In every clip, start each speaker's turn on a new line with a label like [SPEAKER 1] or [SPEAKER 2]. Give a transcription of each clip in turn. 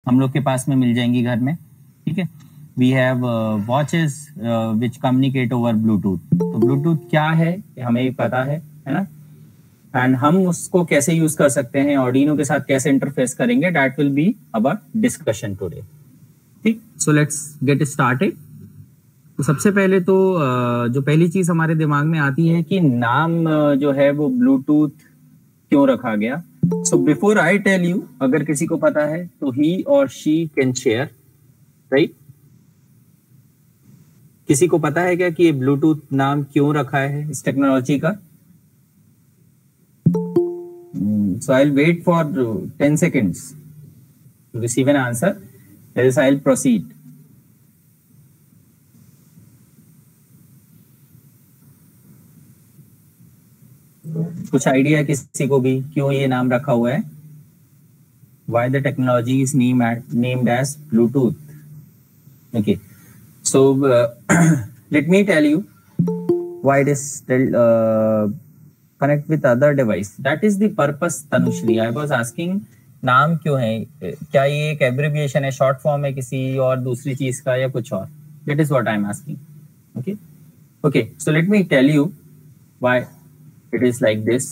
[SPEAKER 1] हम लोग के पास में मिल जाएंगी घर में, ठीक है। We have watches which communicate over Bluetooth. तो ब्लूटूथ क्या है हमें पता है ना, एंड हम उसको कैसे यूज कर सकते हैं, ऑर्डिनो के साथ कैसे इंटरफेस करेंगे, that will be our discussion today, ठीक। So let's get started. तो सबसे पहले तो जो पहली चीज हमारे दिमाग में आती है कि नाम जो है वो ब्लूटूथ क्यों रखा गया। So before I tell you, अगर किसी को पता है तो ही और शी कैन शेयर, राइट। किसी को पता है क्या कि ये ब्लूटूथ नाम क्यों रखा है इस टेक्नोलॉजी का? So I'll wait for 10 seconds to receive an answer, else I'll proceed. कुछ आइडिया किसी को भी क्यों ये नाम रखा हुआ है? Why the technology is named as Bluetooth? Okay, so let me tell you why it is connect with other device. That is the purpose, Tanushri. I was asking नाम क्यों है, क्या ये एक एब्रिविएशन है, शॉर्ट फॉर्म है किसी और दूसरी चीज का या कुछ और? That is what I am asking. Okay, so let me tell you why it is like this.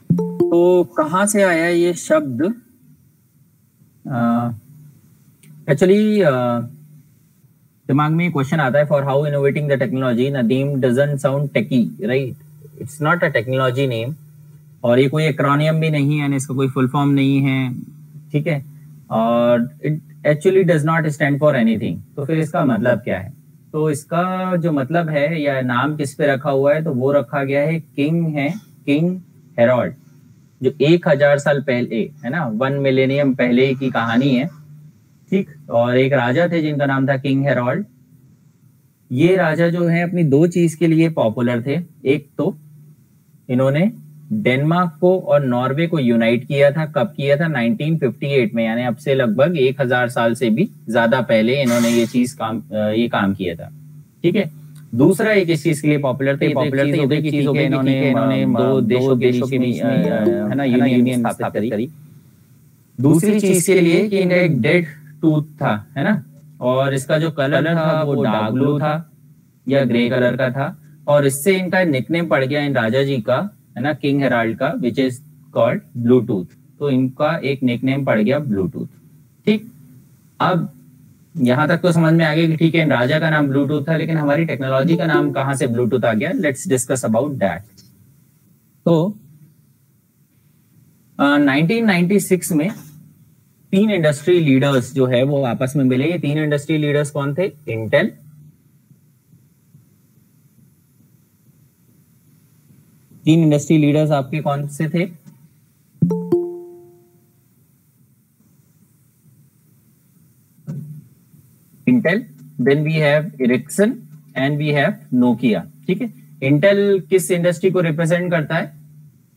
[SPEAKER 1] तो कहाँ से आया ये शब्द? एक्चुअली दिमाग में क्वेश्चन आता है, for how innovating the technology, the name doesn't sound techy, right? It's not a technology name, और ये कोई एक्रोनियम भी नहीं है, इसका कोई फुल फॉर्म नहीं है, ठीक है, और it actually does not stand for anything. तो फिर इसका मतलब क्या है? तो इसका जो मतलब है या नाम किस पे रखा हुआ है, तो वो रखा गया है किंग हेरोल्ड, जो 1000 साल पहले है ना, 1 मिलेनियम पहले की कहानी है, ठीक। और एक राजा थे जिनका नाम था किंग हेरोल्ड। ये राजा जो है अपनी दो चीज के लिए पॉपुलर थे। एक तो इन्होंने डेनमार्क को और नॉर्वे को यूनाइट किया था। कब किया था? 1958 में, यानी अब से लगभग 1000 साल से भी ज्यादा पहले इन्होंने ये काम किया था, ठीक है। दूसरा एक इस चीज के लिए पॉपुलर थे, इन्होंने दो देशों के बीच में है ना यूनियन स्थापित करी। दूसरी चीज के लिए कि इनका एक डेड टूथ था, है ना, और इसका जो कलर था वो डार्क ब्लू था या ग्रे कलर का था, और इससे इनका निकनेम पड़ गया इन राजा जी का, है ना, किंग हेराल्ड का, विच इज कॉल्ड ब्लूटूथ। तो इनका एक निकनेम पड़ गया ब्लूटूथ, ठीक। अब यहां तक तो समझ में आ गया कि ठीक है, इन राजा का नाम ब्लूटूथ था, लेकिन हमारी टेक्नोलॉजी का नाम कहां से ब्लूटूथ आ गया? Let's discuss about that. तो 1996 में 3 इंडस्ट्री लीडर्स जो है वो आपस में मिले। ये 3 इंडस्ट्री लीडर्स कौन थे? इंटेल, तीन इंडस्ट्री लीडर्स आपके कौन से थे? Intel, then we have Ericsson and we have Nokia, ठीक है। इंटेल किस इंडस्ट्री को रिप्रेजेंट करता है?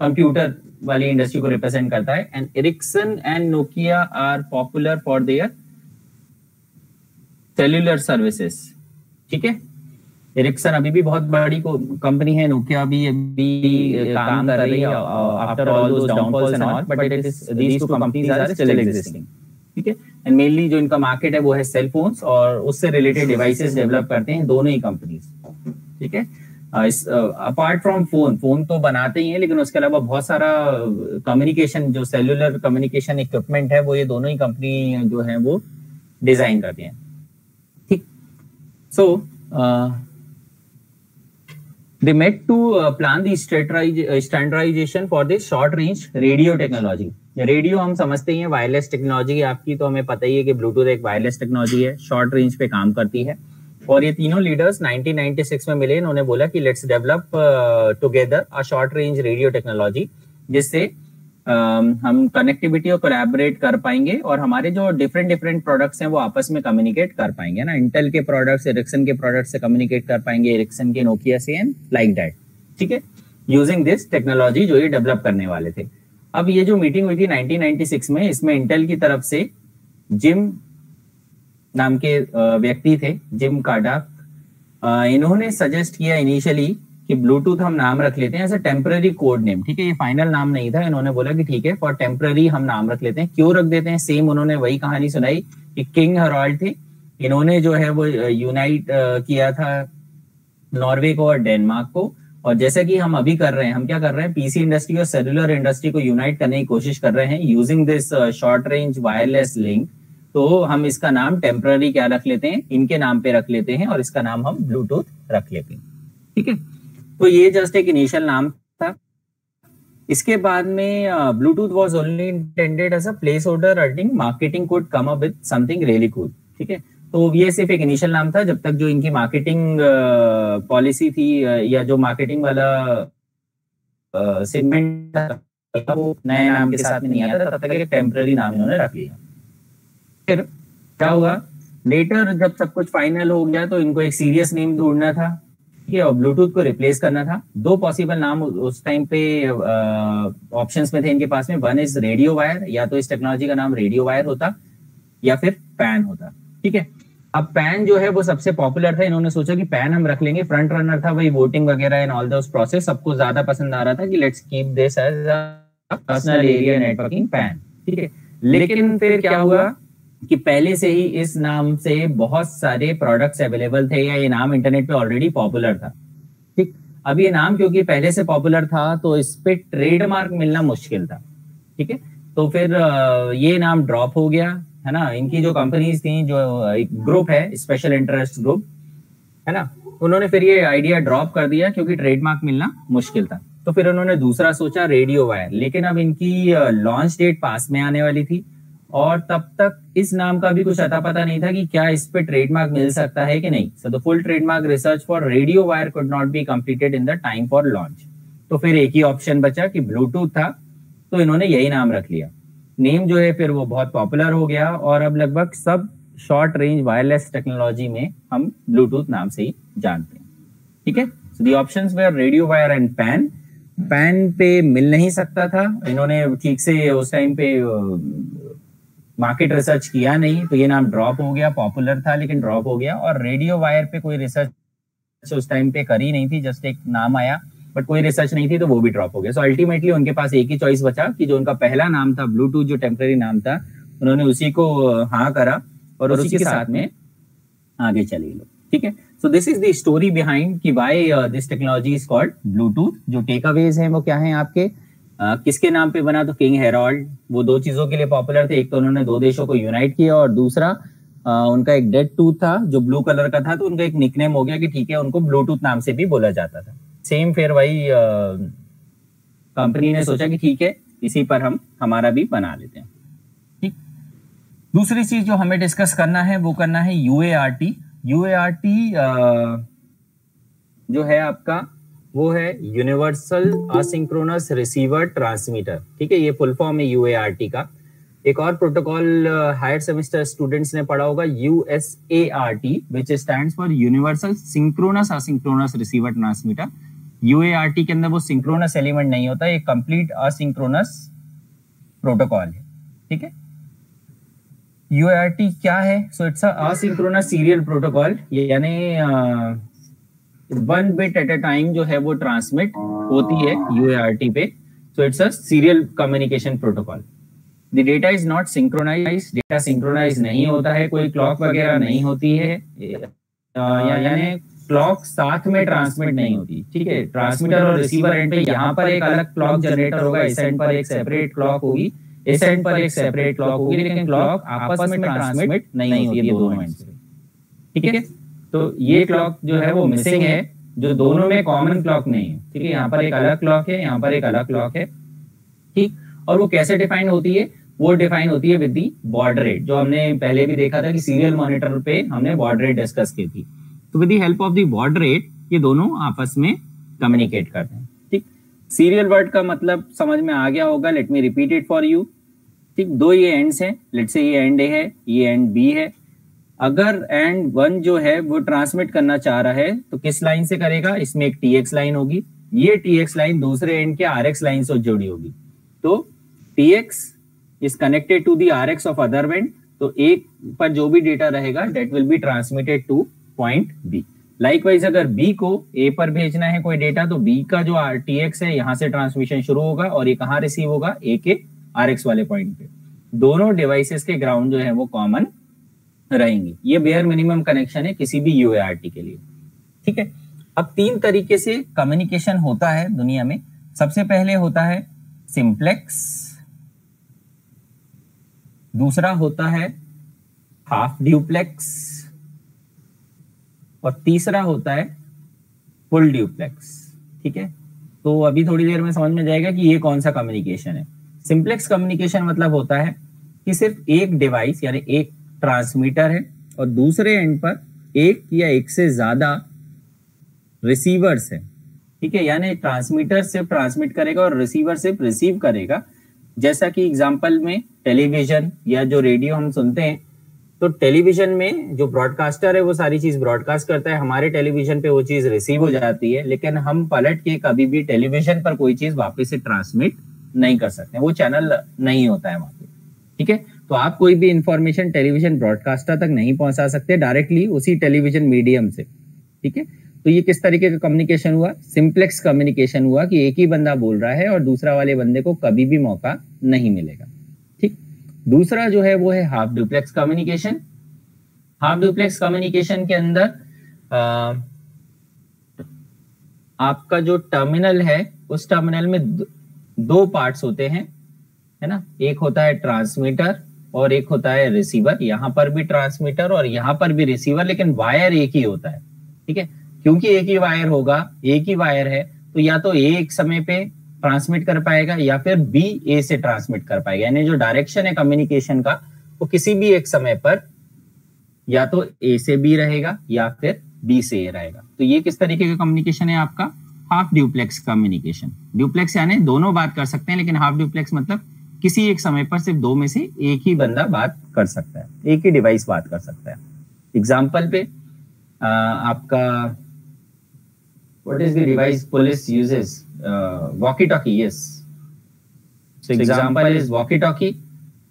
[SPEAKER 1] कंप्यूटर वाली इंडस्ट्री को रिप्रेजेंट करता है। And Ericsson and Nokia are popular for their cellular services, ठीक है। एरिक्सन अभी भी बहुत बड़ी कंपनी है, नोकिया भी अभी काम कर रही है after all those downfalls and all, but it is these two companies are still existing, ठीक है। एंड मेनली जो इनका मार्केट है वो है सेल फोन्स, और उससे रिलेटेड डिवाइसेस डेवलप करते हैं दोनों ही कंपनीज, ठीक है। अपार्ट फ्रॉम फोन तो बनाते ही हैं, लेकिन उसके अलावा बहुत सारा कम्युनिकेशन, जो सेल्यूलर कम्युनिकेशन इक्विपमेंट है, वो ये दोनों ही कंपनी जो है वो डिजाइन करती हैं, ठीक। सो they met to plan the standardization for the short range radio technology. Radio हम समझते ही हैं वायरलेस टेक्नोलॉजी आपकी, तो हमें पता ही है कि ब्लूटूथ एक वायरलेस टेक्नोलॉजी है, शॉर्ट रेंज पे काम करती है। और ये तीनों लीडर्स 1996 में मिले, इन्होंने बोला कि let's develop together a short range radio technology, जिससे हम कनेक्टिविटी और कोलैबोरेट कर पाएंगे, और हमारे जो डिफरेंट प्रोडक्ट्स हैं वो आपस में कम्युनिकेट कर पाएंगे ना। इंटेल के प्रोडक्ट्स एरिक्सन के प्रोडक्ट्स से कम्युनिकेट कर पाएंगे, एरिक्सन के नोकिया से, एंड लाइक दैट, ठीक है, यूजिंग दिस टेक्नोलॉजी जो ये डेवलप करने वाले थे। अब ये जो मीटिंग हुई थी 1996 में, इसमें इंटेल की तरफ से जिम नाम के व्यक्ति थे, जिम कार्डाक, इन्होंने सजेस्ट किया इनिशियली कि ब्लूटूथ हम नाम रख लेते हैं as a temporary code name, ठीक है, ये फाइनल नाम नहीं था, इन्होंने बोला कि ठीक है फॉर टेम्पररी हम नाम रख लेते हैं। क्यों रख देते हैं? सेम उन्होंने वही कहानी सुनाई कि किंग हेराल्ड थे, इन्होंने जो है वो यूनाइट किया था नॉर्वे को और डेनमार्क को, और जैसा कि हम अभी कर रहे हैं, हम क्या कर रहे हैं, पीसी इंडस्ट्री और सेलुलर इंडस्ट्री को यूनाइट करने की कोशिश कर रहे हैं using this short range wireless link. तो हम इसका नाम टेम्पररी क्या रख लेते हैं, इनके नाम पे रख लेते हैं और इसका नाम हम ब्लूटूथ रख लेते हैं, ठीक है। तो ये जस्ट एक इनिशियल नाम था। इसके बाद में Bluetooth was only intended as a placeholder earning marketing could come up with something really cool, ठीक है। तो ये सिर्फ एक इनिशियल नाम था, जब तक जो इनकी मार्केटिंग पॉलिसी थी या जो मार्केटिंग वाला सेगमेंट था वो नए नाम के साथ में नहीं आता, तब तक एक टेम्पररी नाम इन्होंने रख लिया। फिर क्या हुआ, लेटर जब सब कुछ फाइनल हो गया तो इनको एक सीरियस नेम ढूंढना था, ठीक है, और ब्लूटूथ को रिप्लेस करना था। दो पॉसिबल नाम उस टाइम पे ऑप्शंस में थे इनके पास में, वन इज रेडियो वायर, या तो इस टेक्नोलॉजी का नाम रेडियो वायर होता या फिर पैन होता, ठीक है। अब पैन जो है वो सबसे पॉपुलर था, इन्होंने सोचा कि पैन हम रख लेंगे, फ्रंट रनर था वही, वोटिंग वगैरह एंड ऑल दोस प्रोसेस सबको ज्यादा पसंद आ रहा था कि let's keep this as a personal area networking PAN, ठीक है। लेकिन फिर क्या हुआ कि पहले से ही इस नाम से बहुत सारे प्रोडक्ट्स अवेलेबल थे, या ये नाम इंटरनेट पे ऑलरेडी पॉपुलर था, ठीक। अब ये नाम क्योंकि पहले से पॉपुलर था तो इस पे ट्रेडमार्क मिलना मुश्किल था, ठीक है। तो फिर ये नाम ड्रॉप हो गया, है ना। इनकी जो कंपनीज थी, जो एक ग्रुप है स्पेशल इंटरेस्ट ग्रुप, है ना, उन्होंने फिर ये आइडिया ड्रॉप कर दिया क्योंकि ट्रेडमार्क मिलना मुश्किल था। तो फिर उन्होंने दूसरा सोचा रेडियो वायर, लेकिन अब इनकी लॉन्च डेट पास में आने वाली थी और तब तक इस नाम का भी कुछ अता पता नहीं था कि क्या इस पे ट्रेडमार्क मिल सकता है कि नहीं। So the full trademark research for radio wire could not be completed in the time for launch. तो फिर एक ही ऑप्शन बचा कि ब्लूटूथ था, तो इन्होंने यही नाम रख लिया। नेम जो है फिर वो बहुत पॉपुलर हो गया और अब लगभग सब शॉर्ट रेंज वायरलेस टेक्नोलॉजी में हम ब्लूटूथ नाम से ही जानते हैं, ठीक है। So the options where radio wire and PAN. PAN पे मिल नहीं सकता था, इन्होंने ठीक से उस टाइम पे मार्केट रिसर्च किया नहीं, तो ये नाम ड्रॉप हो गया। पॉपुलर था लेकिन ड्रॉप हो गया। और रेडियो वायर पे कोई रिसर्च उस टाइम पे करी नहीं थी, जस्ट एक नाम आया बट कोई रिसर्च नहीं थी, तो वो भी ड्रॉप हो गया। सो अल्टीमेटली उनके पास एक ही चॉइस बचा कि जो उनका पहला नाम था ब्लूटूथ, जो टेम्पररी नाम था, उन्होंने उसी को हाँ करा और उसी के साथ में आगे चले लोग, ठीक है। So this is the story behind कि why this technology is called Bluetooth. जो टेकअवेज हैं वो क्या हैं आपके, किसके नाम पे बना, तो किंग हेराल्ड। वो दो चीजों के लिए पॉपुलर थे, एक तो उन्होंने दो देशों को यूनाइट किया और दूसरा उनका एक डेड टूथ था जो ब्लू कलर का था, तो उनका एक निकनेम हो गया कि ठीक है, उनको ब्लूटूथ नाम से भी बोला जाता था। सेम फिर वही कंपनी ने सोचा कि ठीक है, इसी पर हम हमारा भी बना लेते हैं, ठीक। दूसरी चीज जो हमें डिस्कस करना है वो करना है यूएआरटी। यूएआरटी जो है आपका वो है यूनिवर्सल असिंक्रोनस रिसीवर ट्रांसमीटर, ठीक है, ये फुल फॉर्म है यूएआरटी का। एक और प्रोटोकॉल हायर सेमेस्टर स्टूडेंट्स ने पढ़ा होगा, USART, which stands for universal synchronous asynchronous receiver transmitter. UART के अंदर वो सिंक्रोनस एलिमेंट नहीं होता, एक कंप्लीट असिंक्रोनस प्रोटोकॉल है, ठीक है। यूएआरटी क्या है, so it's asynchronous serial protocol, यानी 1 बिट एट अ टाइम जो है वो ट्रांसमिट होती है यूएआरटी पे। So it's a serial communication protocol. The data is not synchronize, data synchronize नहीं होता है, कोई क्लॉक वगैरह नहीं होती है, यानी क्लॉक साथ में ट्रांसमिट नहीं होती, ठीक है। ट्रांसमीटर और रिसीवर एंड पे यहाँ पर एक अलग क्लॉक जनरेटर होगा, इस एंड पर एक सेपरेट क्लॉक होगी, इस एंड पर एक सेपरेट क्लॉक होगी, लेकिन क्लॉक आपस में ट्रांसमिट नहीं होती है दोनों एंड से, ठीक है। तो ये क्लॉक जो है वो मिसिंग है, जो दोनों में कॉमन क्लॉक नहीं है, ठीक है। यहाँ पर एक अलग क्लॉक है, यहाँ पर एक अलग क्लॉक है, ठीक। और वो कैसे डिफाइन होती है, वो डिफाइन होती है विद दी बॉड रेट, जो हमने पहले भी देखा था कि सीरियल मॉनिटर पे हमने बॉड रेट डिस्कस की थी। तो with the help of the baud rate ये दोनों आपस में कम्युनिकेट करते हैं, ठीक। सीरियल वर्ड का मतलब समझ में आ गया होगा, let me repeat it for you, ठीक। दो ये एंड्स हैं, लेट्स से ये एंड ए है, ये एंड बी है। अगर एंड वन जो है वो ट्रांसमिट करना चाह रहा है तो किस लाइन से करेगा, इसमें एक टीएक्स लाइन होगी, ये टीएक्स लाइन दूसरे एंड के आरएक्स लाइन से जुड़ी होगी, तो TX is connected to the RX of other end, तो एक पर जो भी डेटा रहेगा that will be transmitted to point B. Likewise अगर बी को ए पर भेजना है कोई डेटा, तो बी का जो टीएक्स है यहाँ से ट्रांसमिशन शुरू होगा और ये कहाँ रिसीव होगा, ए के आरएक्स वाले पॉइंट पे। दोनों डिवाइसेस के ग्राउंड जो है वो कॉमन रहेंगे। ये बेयर मिनिमम कनेक्शन है किसी भी यूएआरटी के लिए, ठीक है। अब 3 तरीके से कम्युनिकेशन होता है दुनिया में। सबसे पहले होता है सिंप्लेक्स, दूसरा होता है हाफ ड्यूप्लेक्स और तीसरा होता है फुल ड्यूप्लेक्स, ठीक है। तो अभी थोड़ी देर में समझ में जाएगा कि ये कौन सा कम्युनिकेशन है। सिंप्लेक्स कम्युनिकेशन मतलब होता है कि सिर्फ एक डिवाइस यानी एक ट्रांसमीटर है और दूसरे एंड पर एक या एक से ज्यादा रिसीवर्स है, ठीक है। यानी ट्रांसमीटर सिर्फ ट्रांसमिट करेगा और रिसीवर सिर्फ रिसीव करेगा। जैसा कि एग्जांपल में टेलीविजन या जो रेडियो हम सुनते हैं, तो टेलीविजन में जो ब्रॉडकास्टर है वो सारी चीज ब्रॉडकास्ट करता है, हमारे टेलीविजन पे वो चीज रिसीव हो जाती है, लेकिन हम पलट के कभी भी टेलीविजन पर कोई चीज वापस से ट्रांसमिट नहीं कर सकते, वो चैनल नहीं होता है वहां पे, ठीक है। तो आप कोई भी इंफॉर्मेशन टेलीविजन ब्रॉडकास्टर तक नहीं पहुंचा सकते डायरेक्टली उसी टेलीविजन मीडियम से, ठीक है। तो ये किस तरीके का कम्युनिकेशन हुआ, सिंप्लेक्स कम्युनिकेशन हुआ कि एक ही बंदा बोल रहा है और दूसरा वाले बंदे को कभी भी मौका नहीं मिलेगा, ठीक। दूसरा जो है वो है half duplex communication. Half duplex communication के अंदर आपका जो टर्मिनल है उस टर्मिनल में 2 पार्ट्स होते हैं, है ना। एक होता है ट्रांसमीटर और एक होता है रिसीवर। यहाँ पर भी ट्रांसमीटर और यहाँ पर भी रिसीवर, लेकिन वायर एक ही होता है, ठीक है। क्योंकि एक ही वायर होगा, एक ही वायर है, तो या तो ए एक समय पे ट्रांसमिट कर पाएगा या फिर बी ए से ट्रांसमिट कर पाएगा। यानी जो डायरेक्शन है कम्युनिकेशन का वो किसी भी एक समय पर या तो ए से बी रहेगा या फिर बी से ए रहेगा। तो ये किस तरीके का कम्युनिकेशन है आपका, हाफ ड्यूप्लेक्स कम्युनिकेशन। ड्यूप्लेक्स यानी दोनों बात कर सकते हैं, लेकिन हाफ ड्यूप्लेक्स मतलब किसी एक समय पर सिर्फ 2 में से एक ही बंदा बात कर सकता है, एक ही डिवाइस बात कर सकता है। एग्जाम्पल पे आपका what is the device police uses, walkie-talkie, yes, so example is walkie-talkie।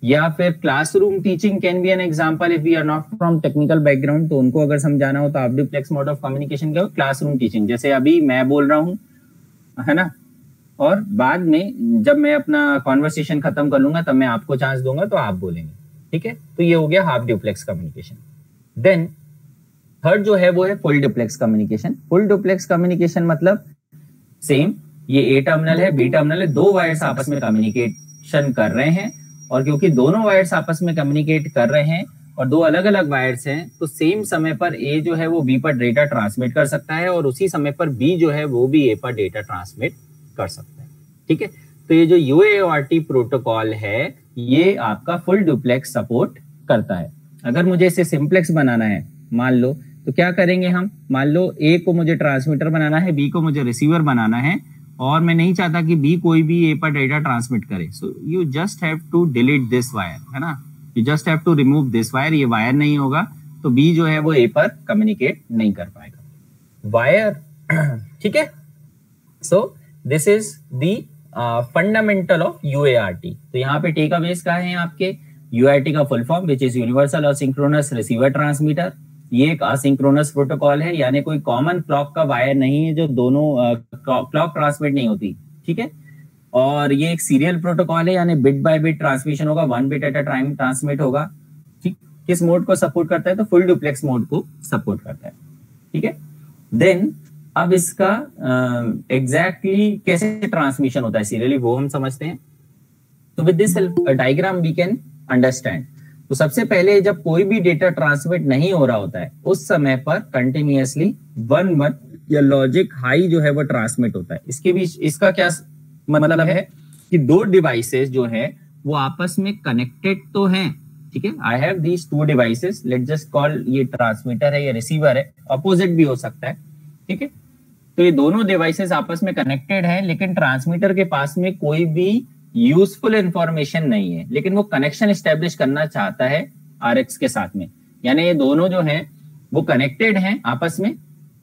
[SPEAKER 1] या फिर classroom teaching can be an example if we are not from technical background, तो उनको अगर समझाना हो तो half duplex mode of communication क्या हो, क्लासरूम टीचिंग। जैसे अभी मैं बोल रहा हूँ, है ना, और बाद में जब मैं अपना कॉन्वर्सेशन खत्म कर लूंगा तब मैं आपको चांस दूंगा तो आप बोलेंगे, ठीक है। तो ये हो गया half duplex communication. Then third जो है वो है full duplex communication. Full duplex communication मतलब सेम, ये ए टर्मिनल है, बी टर्मिनल है, 2 वायर्स आपस में कम्युनिकेशन कर रहे हैं, और क्योंकि दोनों वायर्स आपस में कम्युनिकेट कर रहे हैं और 2 अलग अलग वायर्स हैं, तो सेम समय पर ए जो है वो बी पर डेटा ट्रांसमिट कर सकता है और उसी समय पर बी जो है वो भी ए पर डेटा ट्रांसमिट कर सकता है, ठीक है। तो ये जो यूएआरटी प्रोटोकॉल है ये आपका फुल डुप्लेक्स सपोर्ट करता है। अगर मुझे इसे सिंप्लेक्स बनाना है मान लो, तो क्या करेंगे हम, मान लो ए को मुझे ट्रांसमीटर बनाना है, बी को मुझे रिसीवर बनाना है, और मैं नहीं चाहता कि बी कोई भी ए पर डेटा ट्रांसमिट करे। So you just have to delete this wire, है ना, you just have to remove this wire. ये वायर नहीं होगा तो बी जो है वो ए पर कम्युनिकेट नहीं कर पाएगा वायर, ठीक है। So this is the fundamental of UART. तो यहाँ पे टेक अवेज का है आपके, यूआरटी का full form which is universal asynchronous receiver transmitter. ये एक असिंक्रोनस प्रोटोकॉल है, यानी कोई कॉमन क्लॉक का वायर नहीं है जो दोनों क्लॉक ट्रांसमिट नहीं होती, ठीक है। और ये एक सीरियल प्रोटोकॉल है, यानी बिट बाय बिट ट्रांसमिशन होगा, 1 bit at a time transmit होगा, ठीक। किस मोड को सपोर्ट करता है, तो फुल डुप्लेक्स मोड को सपोर्ट करता है, ठीक है। देन अब इसका एग्जैक्टली कैसे ट्रांसमिशन होता है सीरियली वो हम समझते हैं। तो with this diagram we can understand. तो सबसे पहले जब कोई भी डेटा ट्रांसमिट नहीं हो रहा होता है उस समय पर कंटिन्यूअसली 1 या लॉजिक हाई जो है वो ट्रांसमिट होता है। इसके बीच इसका क्या मतलब है कि 2 डिवाइसेस जो है वो आपस में कनेक्टेड तो हैं, ठीक है। I have these 2 devices, let just call ये ट्रांसमीटर है, ये रिसीवर है, अपोजिट भी हो सकता है, ठीक है। तो ये दोनों डिवाइसेस आपस में कनेक्टेड है, लेकिन ट्रांसमीटर के पास में कोई भी यूजफुल इंफॉर्मेशन नहीं है, लेकिन वो कनेक्शन एस्टेब्लिश करना चाहता है आरएक्स के साथ में। यानी ये दोनों जो हैं वो कनेक्टेड हैं आपस में,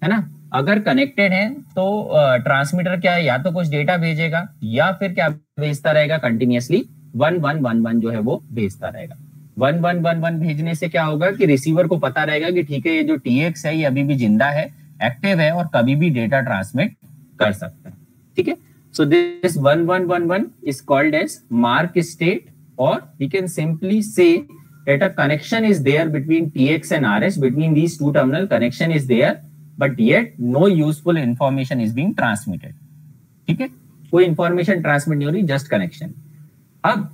[SPEAKER 1] है ना। अगर कनेक्टेड है तो ट्रांसमीटर क्या है, या तो कुछ डेटा भेजेगा या फिर क्या भेजता रहेगा, कंटिन्यूअसली 1111 जो है वो भेजता रहेगा। 1111 भेजने से क्या होगा कि रिसीवर को पता रहेगा कि ठीक है ये जो टीएक्स है ये अभी भी जिंदा है, एक्टिव है और कभी भी डेटा ट्रांसमिट कर सकता है, ठीक है। So this 1111 is called as mark state, और we can simply say that a connection is there between TX and RS, between these two terminal connection is there, but yet no useful information is being transmitted, ठीक है, कोई information transmit नहीं हो रही, just connection. अब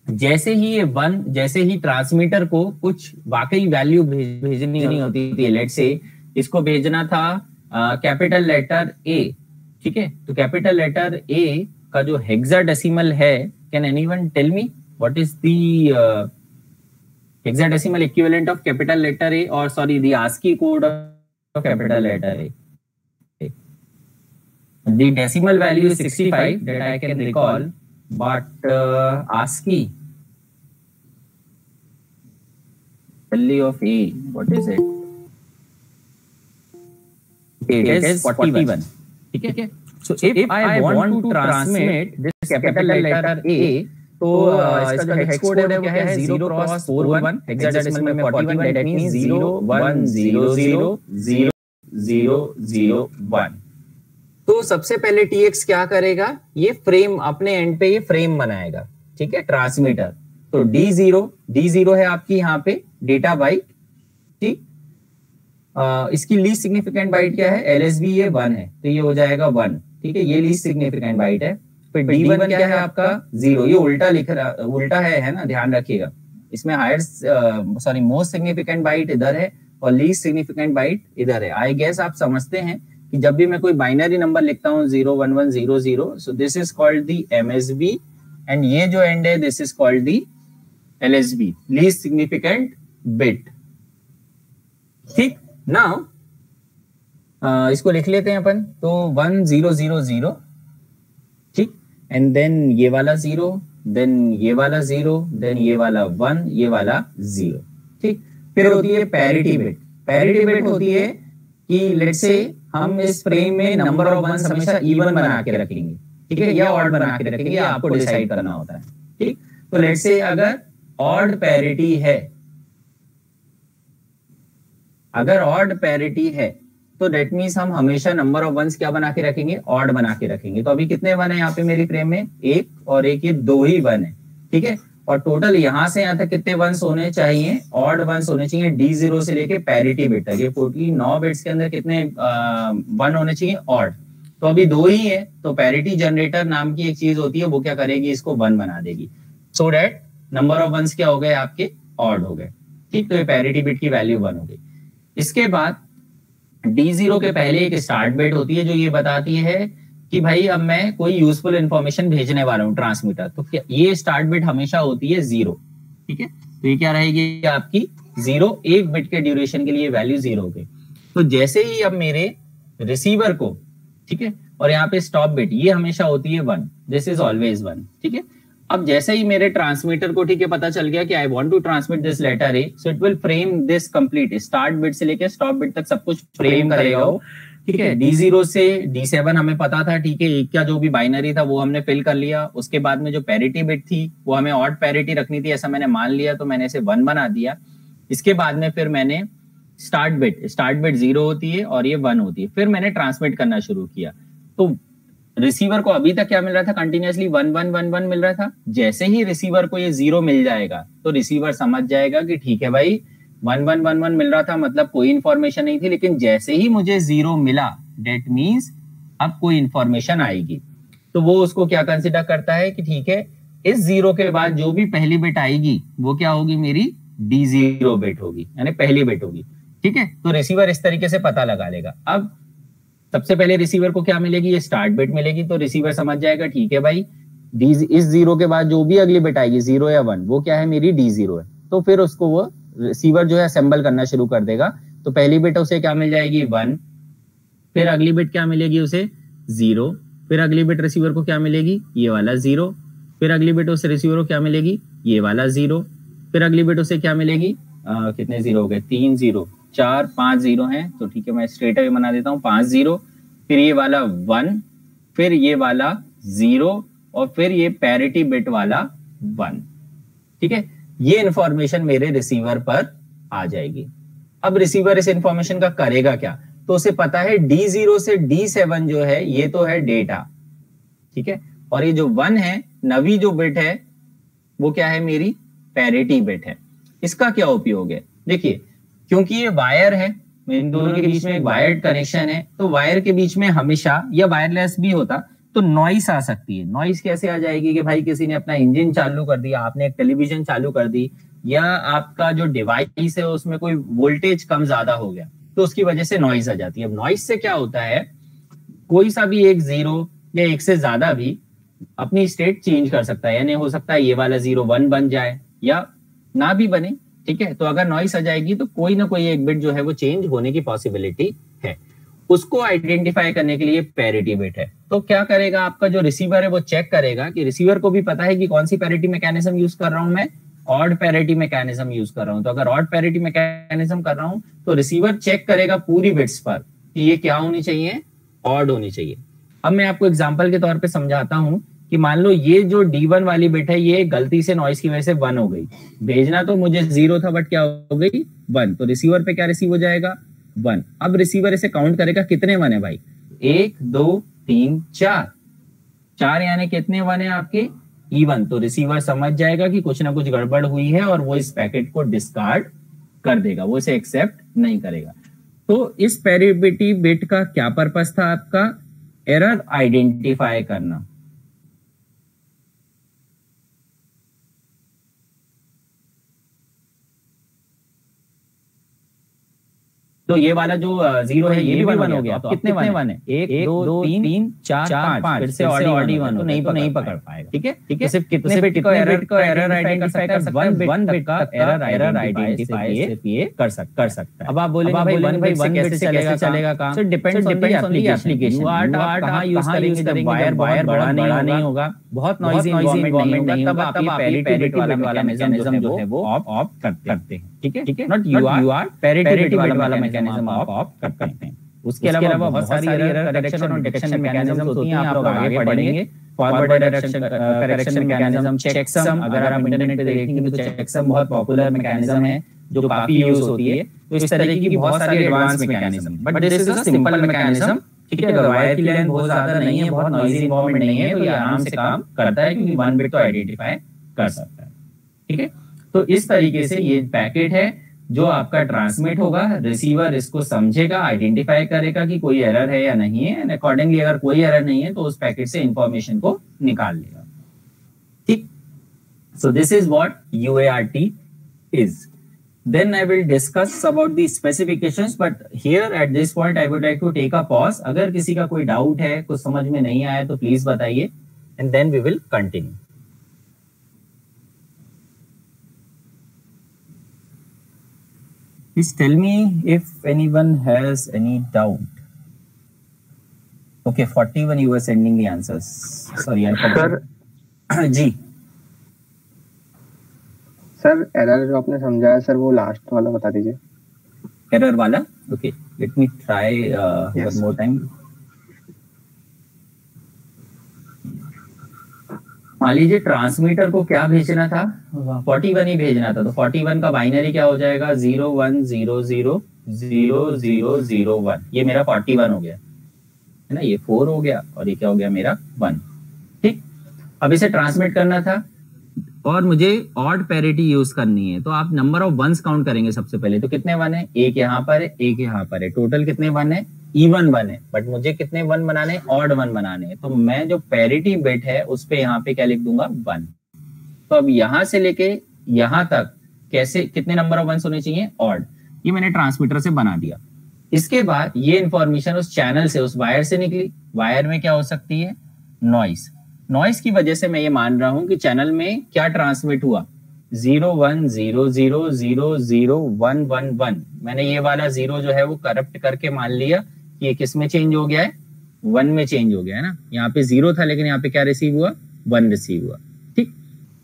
[SPEAKER 1] जैसे ही ये जैसे ही ट्रांसमीटर को कुछ वाकई वैल्यू भेजनी होती थी, लेट से इसको भेजना था कैपिटल लेटर ए, ठीक है, तो कैपिटल लेटर ए का जो हेक्साडेसिमल है, can anyone tell me what is the hexadecimal equivalent of capital letter A, or sorry, the ASCII code of capital letter A? The decimal value is 65 that I can recall, but ASCII value of A, what is it? It is 41. ठीक है, so if I want to transmit this capital letter A, तो इसका जो hex code है वो क्या है, 0x41, hexadecimal में 41, दैट मींस 01000001। तो सबसे पहले टीएक्स क्या करेगा, ये फ्रेम अपने एंड पे ये फ्रेम बनाएगा, ठीक है, ट्रांसमीटर। तो D0 है आपकी यहाँ पे डेटा बाइट, ठीक, इसकी लीस्ट सिग्निफिकेंट बाइट क्या है, LSB ये 1 है, तो ये हो जाएगा 1, ठीक है, ये लीस्ट सिग्निफिकेंट बाइट है। फिर D1 क्या है आपका 0, ये उल्टा है ना, ध्यान रखिएगा, इसमें हायर मोस्ट सिग्निफिकेंट बाइट इधर है और लीस्ट सिग्निफिकेंट बाइट इधर है। आई गेस आप समझते हैं कि जब भी मैं कोई बाइनरी नंबर लिखता हूँ 01100, सो this is called the MSB, and ये जो एंड है this is called the LSB, least significant bit, ठीक। नाउ इसको लिख लेते हैं अपन, तो 1000, ठीक, एंड देन ये वाला 0, देन ये वाला 0, देन ये वाला 1, ये वाला 0, ठीक। फिर होती है पैरिटी बिट। पैरिटी बिट होती है कि लेट्स से हम इस फ्रेम में नंबर ऑफ वंस हमेशा इवन बना के रखेंगे, ठीक है, या ऑड बना के रखेंगे, या आपको डिसाइड करना होता है, ठीक। तो लेट्स से अगर ऑड पैरिटी है, तो डेट मीन्स हम हमेशा नंबर ऑफ वंस क्या बना के रखेंगे, ऑड बना के रखेंगे। तो अभी कितने वन है यहाँ पे मेरी फ्रेम में, एक और एक, ये 2 ही वन है, ठीक है, और टोटल यहाँ से यहाँ तक कितने वंस होने चाहिए, ऑड वंस होने चाहिए, D0 से लेके पैरिटी बिट तक, ये 49 बिट्स के अंदर कितने वन होने चाहिए ऑड, तो अभी 2 ही है, तो पैरिटी जनरेटर नाम की एक चीज होती है, वो क्या करेगी, इसको 1 बना देगी, सो डेट नंबर ऑफ वंस क्या हो गए आपके, ऑड हो गए, ठीक। तो ये पैरिटी बिट की वैल्यू 1 हो गई। इसके बाद D0 के पहले एक स्टार्ट बिट होती है जो ये बताती है कि भाई अब मैं कोई यूजफुल इंफॉर्मेशन भेजने वाला हूँ ट्रांसमीटर, तो क्या ये स्टार्ट बिट हमेशा होती है 0, ठीक है, तो ये क्या रहेगी आपकी 0, एक बिट के ड्यूरेशन के लिए वैल्यू 0 हो गई। तो जैसे ही अब मेरे रिसीवर को, ठीक है, और यहाँ पे स्टॉप बिट ये हमेशा होती है 1, दिस इज ऑलवेज 1, ठीक है। अब जैसे ही मेरे ट्रांसमीटर को, ठीक है, पता चल गया कि I want to transmit this letter A, so it will frame this complete, start bit से लेकर स्टॉप बिट तक सब कुछ फ्रेम करेगा वो, ठीक है। D0 से D7 हमें पता था, ठीक है, एक का जो भी बाइनरी था वो हमने फिल कर लिया। उसके बाद में जो पैरिटी बिट थी वो हमें ऑड पैरिटी रखनी थी, ऐसा मैंने मान लिया, तो मैंने इसे 1 बना दिया। इसके बाद में फिर मैंने स्टार्ट बिट 0 होती है और ये 1 होती है, फिर मैंने ट्रांसमिट करना शुरू किया। तो रिसीवर को अभी तक क्या मिल रहा था, कंटिन्यूअसली 1 मिल रहा था। जैसे ही रिसीवर को ये 0 मिल जाएगा तो रिसीवर समझ जाएगा कि ठीक है भाई 1 मिल रहा था, मतलब कोई इंफॉर्मेशन नहीं थी, लेकिन जैसे ही मुझे 0 मिला डेट मीन्स अब कोई इंफॉर्मेशन आएगी। तो वो उसको क्या कंसिडर करता है कि ठीक है, इस 0 के बाद जो भी पहली बिट आएगी वो क्या होगी, मेरी D0 बिट होगी, यानी पहली बिट होगी, ठीक है। तो रिसीवर इस तरीके से पता लगा लेगा। अब सबसे पहले रिसीवर को क्या मिलेगी, ये स्टार्ट बिट मिलेगी, तो रिसीवर समझ जाएगा ठीक है भाई इस 0 के बाद जो भी अगली बिट आएगी 0 या 1 वो क्या है, मेरी D0 है। तो फिर उसको वो रिसीवर जो है असेंबल करना शुरू कर देगा। तो पहली बिट उसे क्या मिल जाएगी 1, फिर अगली बिट क्या मिलेगी उसे 0, फिर अगली बिट रिसीवर को क्या मिलेगी, ये वाला 0, फिर अगली बिट उसे रिसीवर को क्या मिलेगी, ये वाला 0, फिर अगली बिट उसे क्या मिलेगी, कितने 0 हो गए, 3 0 4 5 0 हैं, तो ठीक है मैं स्ट्रेट अवे बना देता हूँ 5 0, फिर ये वाला 1, फिर ये वाला 0 और फिर ये पैरिटी बिट वाला 1, ठीक है। ये इंफॉर्मेशन मेरे रिसीवर पर आ जाएगी। अब रिसीवर इस इंफॉर्मेशन का करेगा क्या, तो उसे पता है D0 से D7 जो है ये तो है डेटा, ठीक है, और ये जो 1 है, नवी जो बिट है वो क्या है, मेरी पैरिटी बिट है। इसका क्या उपयोग है, देखिए, क्योंकि ये वायर है, इन दोनों के बीच में एक वायर्ड कनेक्शन है, तो वायर के बीच में हमेशा, या वायरलेस भी होता तो नॉइस आ सकती है। नॉइस कैसे आ जाएगी कि भाई किसी ने अपना इंजन चालू कर दिया, आपने एक टेलीविजन चालू कर दी, या आपका जो डिवाइस है उसमें कोई वोल्टेज कम ज्यादा हो गया, तो उसकी वजह से नॉइस आ जाती है। अब नॉइस से क्या होता है, कोई सा भी एक 0 या एक से ज्यादा भी अपनी स्टेट चेंज कर सकता है, यानी हो सकता है ये वाला 0 1 बन जाए या ना भी बने, ठीक है। तो अगर नॉइस आ जाएगी तो कोई ना कोई एक बिट जो है वो चेंज होने की पॉसिबिलिटी है। उसको आइडेंटिफाई करने के लिए पैरिटी बिट है। तो क्या करेगा आपका जो रिसीवर है वो चेक करेगा कि रिसीवर को भी पता है कि कौन सी पैरिटी मैकेनिज्म यूज कर रहा हूं मैं, ऑड पैरिटी मैकेनिज्म यूज कर रहा हूं। तो अगर ऑड पैरिटी मैकेनिज्म कर रहा हूं तो रिसीवर चेक करेगा पूरी बिट्स पर कि ये क्या होनी चाहिए, ऑड होनी चाहिए। अब मैं आपको एग्जांपल के तौर पे समझाता हूं कि मान लो ये जो D1 वाली बिट है ये गलती से नॉइस की वजह से 1 हो गई, भेजना तो मुझे 0 था बट क्या हो गई 1, तो रिसीवर पे क्या रिसीव हो जाएगा 1। अब रिसीवर इसे काउंट करेगा, कितने 1 है भाई, 1 2 3 4, 4 यानी कितने 1 है आपके, इवन। तो रिसीवर समझ जाएगा कि कुछ ना कुछ गड़बड़ हुई है और वो इस पैकेट को डिस्कार्ड कर देगा, वो इसे एक्सेप्ट नहीं करेगा। तो इस पैरिटी बिट का क्या पर्पस था आपका, एरर आइडेंटिफाई करना। तो ये वाला जो 0 है ये भी 1 हो गया, तो कितने 1 है, 1 2 3 4 5, फिर से ऑड 1 तो नहीं पकड़ पाएगा, ठीक है, ठीक है। सिर्फ कितने बिट को एरर आइडेंटिफाई कर सकता है, 1 बिट का एरर आइडेंटिफाई सिर्फ ये कर सकता है। अब आप बोलेंगे भाई 1 बिट से कैसे चलेगा काम, so depends on the application. UART आप कहां यूज करेंगे, जब वायर बड़ा नहीं होगा, बहुत नॉइजी एनवायरनमेंट नहीं होगा, तब आप पैरिटी बिट वाला मैकेनिज्म जो है वो ऑफ करते हैं, ठीक है, नॉट यूआर पैरिटी बिट वाला मैकेनिज्म आप ऑफ करते हैं। उसके अलावा बहुत सारी एरर करेक्शन और डिटेक्शन मैकेनिज्म होती हैं, आप लोग आगे पढ़ेंगे। Forward direction correction mechanism, checksum, अगर आप इंटरनेट पे देखेंगे तो चेकसम बहुत पॉपुलर मैकेनिज्म है जो काफी यूज होती है। तो इस तरीके की बहुत सारी advance mechanism, but this is a simple mechanism, ठीक है। अगर वायर की लेंथ बहुत ज्यादा नहीं है, बहुत नॉइजी एनवायरनमेंट नहीं है, तो ये आराम से काम करता है, क्योंकि 1 बिट तो आइडेंटिफाई कर सकता है, ठीक है। तो इस तरीके से ये पैकेट है जो आपका ट्रांसमिट होगा, रिसीवर इसको समझेगा, आइडेंटिफाई करेगा कि कोई एरर है या नहीं है, एंड अकॉर्डिंगली अगर कोई एरर नहीं है तो उस पैकेट से इंफॉर्मेशन को निकाल लेगा, ठीक। सो this is what UART is. Then I will discuss about the specifications, but here at this point I would like to take a pause. अगर किसी का कोई डाउट है, कुछ समझ में नहीं आया तो प्लीज बताइए, and then we will continue. Please tell me if anyone has any doubt. Okay, 41 you were sending the answers. Sorry, I forgot. जी
[SPEAKER 2] सर, एरर जो आपने समझाया सर वो लास्ट वाला बता दीजिए।
[SPEAKER 1] एरर वाला, okay, let me try one more time. मान लीजिए ट्रांसमीटर को क्या भेजना था, 41 ही भेजना था, तो 41 का बाइनरी क्या हो जाएगा, 01000001। ये मेरा 41 हो गया है ना, ये 4 हो गया और ये क्या हो गया मेरा 1, ठीक। अब इसे ट्रांसमिट करना था और मुझे ऑड पैरिटी यूज करनी है, तो आप नंबर ऑफ वंस काउंट करेंगे सबसे पहले। तो कितने 1 है, एक यहाँ पर है, एक यहाँ पर है, टोटल कितने 1 है, इवन 1 है, बट मुझे कितने 1 बनाने, ऑड 1 बनाने हैं। तो मैं जो पैरिटी बिट है उस पे यहाँ पे क्या लिख दूंगा 1। तो अब यहाँ से लेके यहाँ तक कैसे, कितने नंबर ऑफ वंस होने चाहिए, ऑड। ये मैंने ट्रांसमीटर से बना दिया। इसके बाद ये इंफॉर्मेशन उस चैनल से, उस वायर से निकली। वायर में क्या हो सकती है, नॉइस। नॉइस की वजह से मैं ये मान रहा हूं कि चैनल में क्या ट्रांसमिट हुआ, 0100001111। मैंने ये वाला 0 जो है वो करप्ट करके मान लिया कि ये किस में चेंज हो गया है, 1 में चेंज हो गया है ना। यहाँ पे 0 था लेकिन यहाँ पे क्या रिसीव हुआ, 1 रिसीव हुआ, ठीक।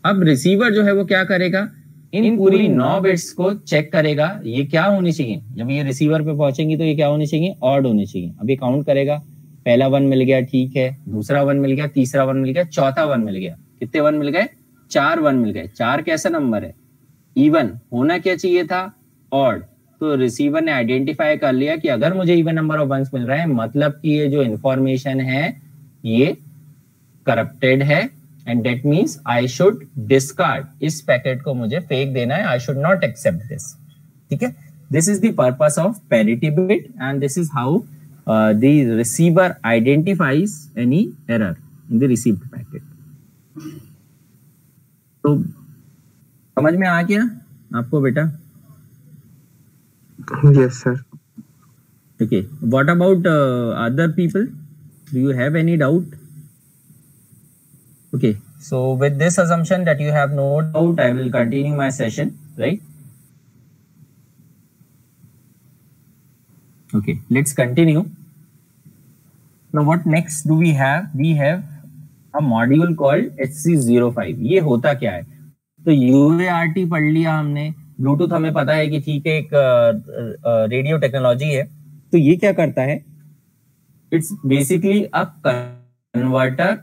[SPEAKER 1] अब रिसीवर जो है वो क्या करेगा, इन पूरी 9 बिट्स को चेक करेगा, ये क्या होनी चाहिए। जब ये रिसीवर पे पहुंचेंगी तो ये क्या होनी चाहिए, ऑड होनी चाहिए। अब ये काउंट करेगा, पहला 1 मिल गया, ठीक है, दूसरा 1 मिल गया, तीसरा 1 मिल गया, चौथा 1 मिल गया। कितने 1 मिल गए, 4 1 मिल गए। 4 कैसा नंबर है, इवन। होना क्या चाहिए था, ऑड। तो रिसीवर ने आइडेंटिफाई कर लिया कि अगर मुझे इवन नंबर ऑफ वंस मिल रहा है, मतलब कि ये जो इंफॉर्मेशन है ये करप्टेड है, and that means I should discard, इस पैकेट को मुझे फेंक देना है, I should not accept this. ठीक है, this is the purpose of parity bit and this is how the receiver identifies any error in the received packet. तो समझ में आ गया आपको बेटा?
[SPEAKER 2] Yes sir.
[SPEAKER 1] Okay, what about other people? Do you have any doubt? Okay, so with this assumption that you have no doubt, I will continue my session, right? Okay, let's continue. Now what next do we have? We have a module called HC05. ये होता क्या है? तो UART पढ़ लिया हमने, Bluetooth हमें पता है कि ठीक है एक रेडियो टेक्नोलॉजी है। तो ये क्या करता है? It's basically a converter.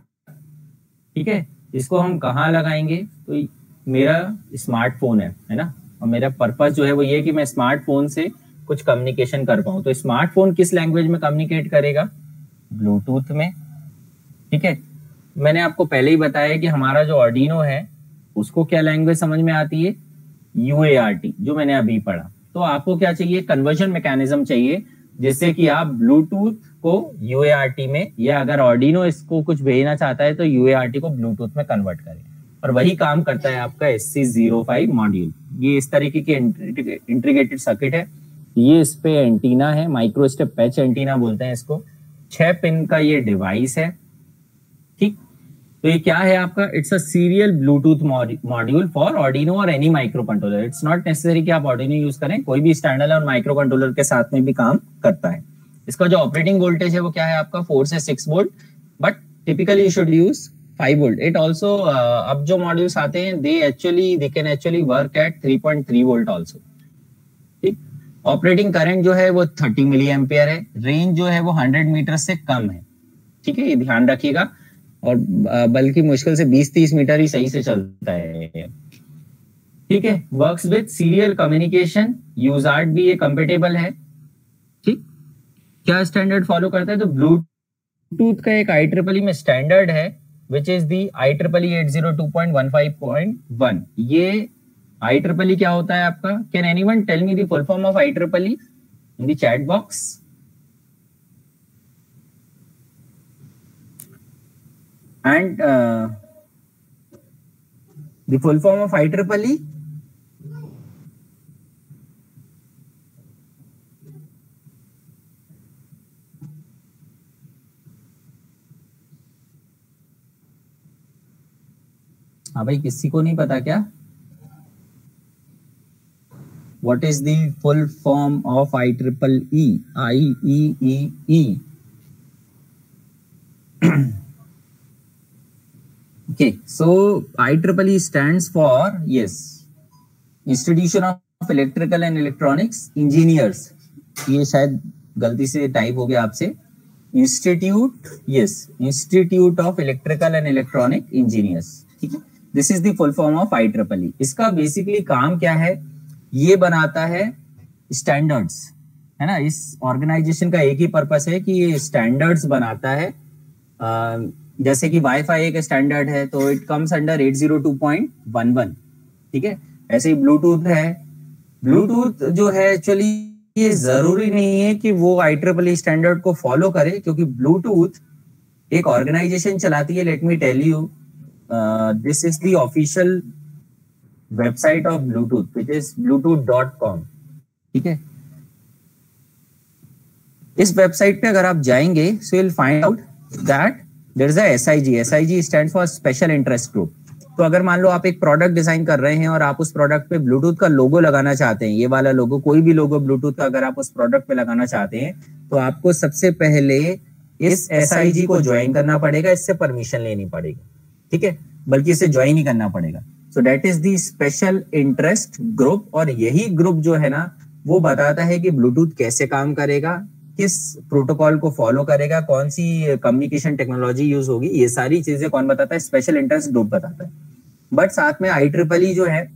[SPEAKER 1] ठीक है, इसको हम कहाँ लगाएंगे? तो मेरा स्मार्टफोन है ना, और मेरा पर्पस जो है वो ये कि मैं स्मार्टफोन से कुछ कम्युनिकेशन कर पाऊँ। तो स्मार्टफोन किस लैंग्वेज में कम्युनिकेट करेगा? ब्लूटूथ में। ठीक है, मैंने आपको पहले ही बताया कि हमारा जो आर्डिनो है उसको क्या लैंग्वेज समझ में आती है? UART, जो मैंने अभी पढ़ा। तो आपको क्या चाहिए? कन्वर्जन मैकेनिज्म चाहिए, जिससे कि आप ब्लूटूथ को UART में, या अगर आर्डिनो इसको कुछ भेजना चाहता है तो UART को ब्लूटूथ में कन्वर्ट करें। और वही काम करता है आपका HC05 मॉड्यूल। ये इस तरीके की इंटीग्रेटेड सर्किट है। ये इस पे एंटीना है, माइक्रो स्टेप पैच एंटीना बोलते हैं इसको। 6 पिन का ये डिवाइस है। ठीक, तो ये क्या है आपका? It's a serial Bluetooth module for Arduino और any micro controller. It's not necessary कि आप आर्डिनो यूज करें, कोई भी स्टैंडर्ड और माइक्रो कंट्रोलर के साथ में भी काम करता है। इसका जो ऑपरेटिंग वोल्टेज है वो क्या है आपका? 4 से 6 volt, but typically you should use 5 volt. It also अब जो मॉड्यूल्स आते हैं they can actually work at 3.3 volt also. ठीक, ऑपरेटिंग करंट जो है वो 30 मिली एम्पियर है। रेंज जो है वो 100 मीटर से कम है। ठीक है, ये ध्यान रखिएगा। और बल्कि मुश्किल से 20-30 मीटर ही सही से चलता है। ठीक है, वर्क्स विद सीरियल कम्युनिकेशन, यूजार्ट भी ये कंपेटेबल है। ठीक, क्या स्टैंडर्ड फॉलो करता है? तो ब्लूटूथ का एक IEEE में स्टैंडर्ड है विच इज दी IEEE 802.15.1। ये IEEE क्या होता है आपका? Can anyone tell me the full form of IEEE in the chat box? And the full form of IEEE? हाँ भाई, किसी को नहीं पता क्या? What is the full form of IEEE? IEEE. Okay, so IEEE stands for, yes, Institution of Electrical and Electronics Engineers. ये शायद गलती से टाइप हो गया आपसे। Institute, yes, Institute of Electrical and Electronic Engineers. ठीक है, this is the full form of IEEE। इसका बेसिकली काम क्या है? ये बनाता है स्टैंडर्ड्स, है ना। इस ऑर्गेनाइजेशन का एक ही पर्पस है कि ये स्टैंडर्ड्स बनाता है। जैसे कि वाईफाई एक स्टैंडर्ड है तो इट कम्स अंडर 802.11। ठीक है, ऐसे ही ब्लूटूथ है। ब्लूटूथ जो है एक्चुअली ये जरूरी नहीं है कि वो IEEE स्टैंडर्ड को फॉलो करे, क्योंकि ब्लूटूथ एक ऑर्गेनाइजेशन चलाती है। Let me tell you, this is the official website of Bluetooth which is bluetooth.com। ठीक है, इस वेबसाइट पे अगर आप जाएंगे so you will find out that there is a SIG। SIG stands for special interest group. तो अगर मान लो आप एक प्रोडक्ट डिजाइन कर रहे हैं और आप उस प्रोडक्ट पे ब्लूटूथ का लोगो लगाना चाहते हैं, ये वाला लोगो, कोई भी लोगो ब्लूटूथ का अगर आप उस प्रोडक्ट पे लगाना चाहते हैं, तो आपको सबसे पहले इस SIG को ज्वाइन करना पड़ेगा, इससे परमिशन लेनी पड़ेगी। ठीक है, बल्कि इसे ज्वाइन ही करना पड़ेगा। सो that is the special interest group. और यही ग्रुप जो है ना वो बताता है कि ब्लूटूथ कैसे काम करेगा, किस प्रोटोकॉल को फॉलो करेगा, कौन सी कम्युनिकेशन टेक्नोलॉजी यूज होगी, ये सारी चीजें कौन बताता है? स्पेशल इंटरेस्ट ग्रुप बताता है। बट साथ में IEEE जो है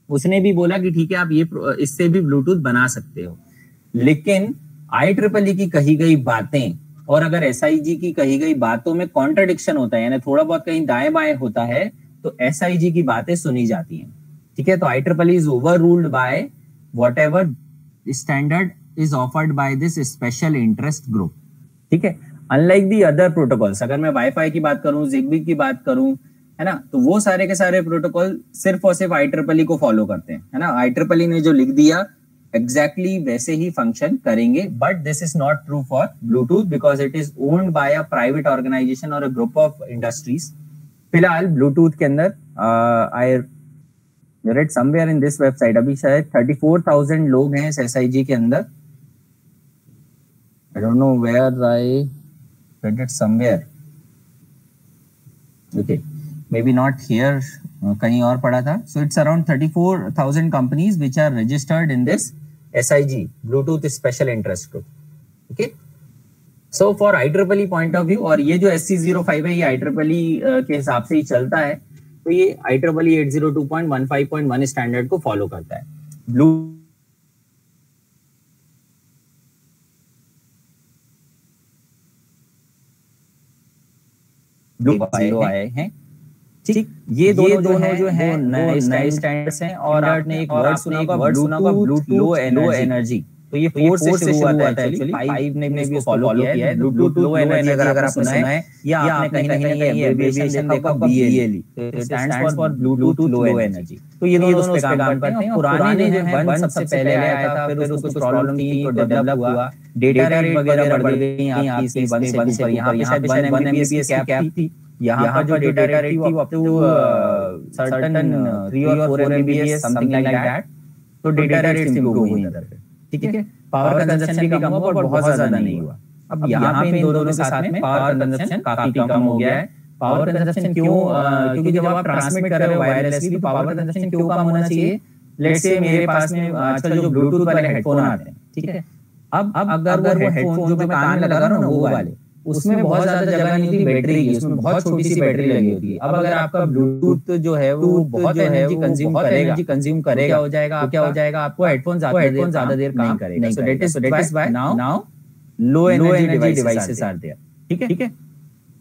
[SPEAKER 1] उसने भी बोला कि ठीक है आप ये इससे भी ब्लूटूथ बना सकते हो, लेकिन IEEE की कही गई बातें और अगर SIG की कही गई बातों में कॉन्ट्रडिक्शन होता है, यानी थोड़ा बहुत कहीं दाएं बाएं होता है, तो SIG की बातें सुनी जाती हैं। ठीक है, तो IEEE is over ruled by what ever standard is offered by this special interest group. ठीक है, अनलाइक दी अदर प्रोटोकॉल्स, अगर मैं वाईफाई की बात करूं, जिगबी की बात करूं, है ना, तो वो सारे के सारे प्रोटोकॉल सिर्फ और सिर्फ IEEE को फॉलो करते हैं, है ना। IEEE ने जो लिख दिया एग्जैक्टली वैसे ही फंक्शन करेंगे, but this is not true for Bluetooth because it is owned by a private organization और अ ग्रुप ऑफ इंडस्ट्रीज। फिलहाल ब्लूटूथ के अंदर I read somewhere in this website, अभी शायद 34,000 लोग हैं इस SIG के अंदर। I don't know where I read it somewhere. Okay, maybe not here. कहीं और पढ़ा था. So it's around 34,000 companies which are registered in this SIG, Bluetooth Special Interest Group. Okay. So for IEEE point of view, और ये जो SC05 है ये IEEE के हिसाब से ही चलता है, तो ये IEEE 802.15.1 स्टैंडर्ड को फॉलो करता है। आए हैं, ठीक, ये दोनों जो है नए स्टैंडर्ड्स हैं। और आपने एक वर्ड सुना होगा ब्लूटूथ लो एनर्जी, तो ये 4 से शुरू हुआ था एक्चुअली, 5 ने भी इसको फॉलो किया है। ब्लूटूथ लो एनर्जी अगर आपने सुना है या आपने कहीं ना कहीं एब्रिविएशन देखा होगा BLE, तो stands for Bluetooth low energy. तो ये दोनों उस पे काम करते हैं। पुराने जो है वन सबसे पहले आया था, फिर उसको कुछ प्रॉब्लम थी तो डेवलप हुआ, डेटा रेट वगैरह बढ़ गई आपकी 1 से 1 पर। यहाँ पे शायद 1 Mbps की कैप थी, यहाँ पर जो डेटा रेट थी वो अप टू सर्टेन 3 और 4 Mbps समथिंग लाइक दैट, तो डेटा रेट इंप्रूव हुई इधर पे। ठीक है, पावर कंजम्पशन भी कम हुआ पर बहुत ज्यादा नहीं हुआ। अब यहाँ पे इन दोनों के साथ में पावर कंजम्पशन काफी कम हो गया है। पावर कंजम्पशन क्यों? क्योंकि जब आप ट्रांसमिट कर रहे हो वायरलेसली तो पावर कंजम्पशन क्यों कम होना चाहिए? लेट्स से मेरे पास में आजकल जो ब्लूटूथ वाले हेडफोन आते हैं, ठीक है, अब अगर वो हेडफोन जो मैं कान में लगा रहा हूँ ना वो वाले, उसमें बहुत ज्यादा जगह नहीं होती बैटरी की, उसमें बहुत छोटी सी बैटरी लगी होती है। अब अगर आपका ब्लूटूथ जो है वो बहुत एनर्जी कंज्यूम करेगा, क्या हो जाएगा आपको हेडफोन ज्यादा देर काम करेगा। So that is why now low energy devices are there. ठीक है,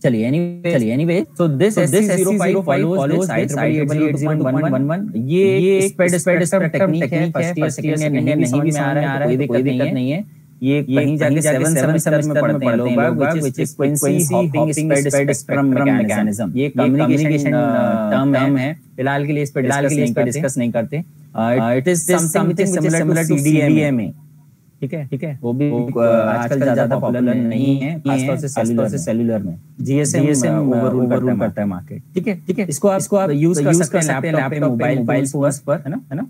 [SPEAKER 1] चलिए anyway, so this SC05 follows IEEE 802.11। ये स्प्रेड स्पेक्ट्रम टेक्निक है, फर्स्ट ईयर में नहीं समझ में आ रहा है, कोई दिक्कत नहीं है। ये कहीं जाके 7 सेमेस्टर में पढ़ते हैं लोग, which is frequency hopping spread spectrum mechanism। ये कम्युनिकेशन टर्म है, फिलहाल के लिए इस पे डिस्कस नहीं करते। It is something similar to CDMA। ठीक है, वो भी आजकल ज्यादा पॉपुलर नहीं है, खासतौर से सेल्युलर में। GSM ओवररूल करता है मार्केट। ठीक है, इसको आप यूज कर सकते हैं लैपटॉप पे, मोबाइल फोन्स पर, है ना।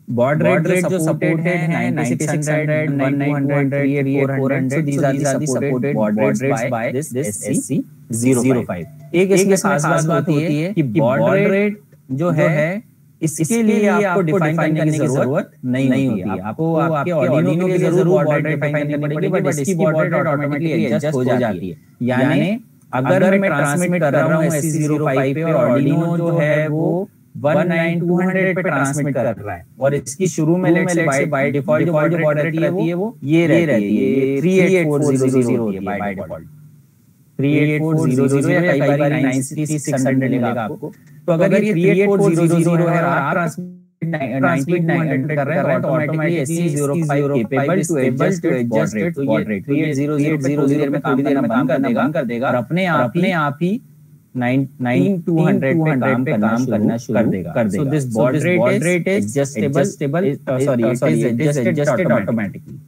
[SPEAKER 1] बॉड रेट जो सपोर्टेड है 9600, 1900, 38400, so these are the supported baud rates by this SC05। एक इसमें खास बात होती है कि बॉड रेट जो है इसके लिए आपको डिफाइन करने की जरूरत नहीं होती है। आपको आपके ऑर्डिनो के लिए जरूर बॉड रेट डिफाइन करनी पड़ेगी, बट इसकी बॉड रेट ऑटोमेटिकली एडजस्ट हो जाती है। यानी अगर मैं ट्रांसमिट कर रहा हूँ SC05 पे और ऑर्डिनो जो है वो 19200 पे ट्रांसमिट कर रहा है और इसकी शुरू में लेट्स से बाय डिफॉल्ट जो बॉड रेट रहती है वो ये रहती है 38400 होती है बाय डिफॉल्ट। 38400 या कई बार 96600 मिलेगा आपको। तो अगर ये 38400 है और आप ट्रांसमिट 900 कर रहे हैं तो automatically SC05 capable to adjust its baud rate. 38080 में थोड़ी देर में काम कर देगा और अपने आप ही 9200 पे काम करना शुरू कर देगा। So this baud rate is adjustable, it is adjusted automatically।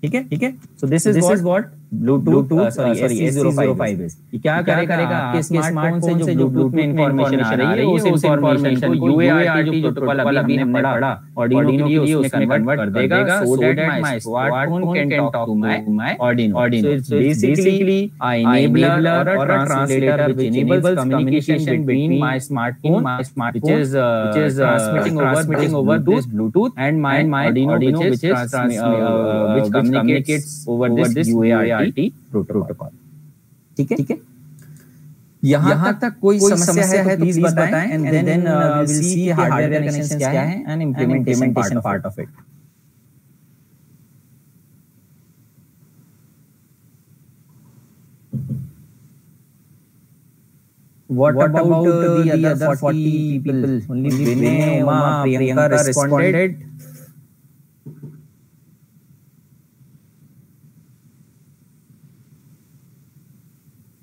[SPEAKER 1] ठीक है, so this is what Bluetooth SC05 is। क्या करेगा आपके स्मार्टफोन से जो ब्लूटूथ में इंफॉर्मेशन आ रही है उस इंफॉर्मेशन को UART जो प्रोटोकॉल अभी हमने पढ़ा ऑर्डिनो के लिए उसमें कन्वर्ट कर देगा so that my smartphone can talk to my Arduino। So it's basically an enabler or a translator which enables communication between my smartphone which is transmitting over this Bluetooth and my Arduino which communicates over this UART protocol। ठीक है, यहाँ तक कोई समस्या है तो please बताएं, and then we will see कि हार्डवेयर कनेक्शंस क्या है and implementation part of it. What about the other 40 people? Only Vinay, Uma, Priyanka responded.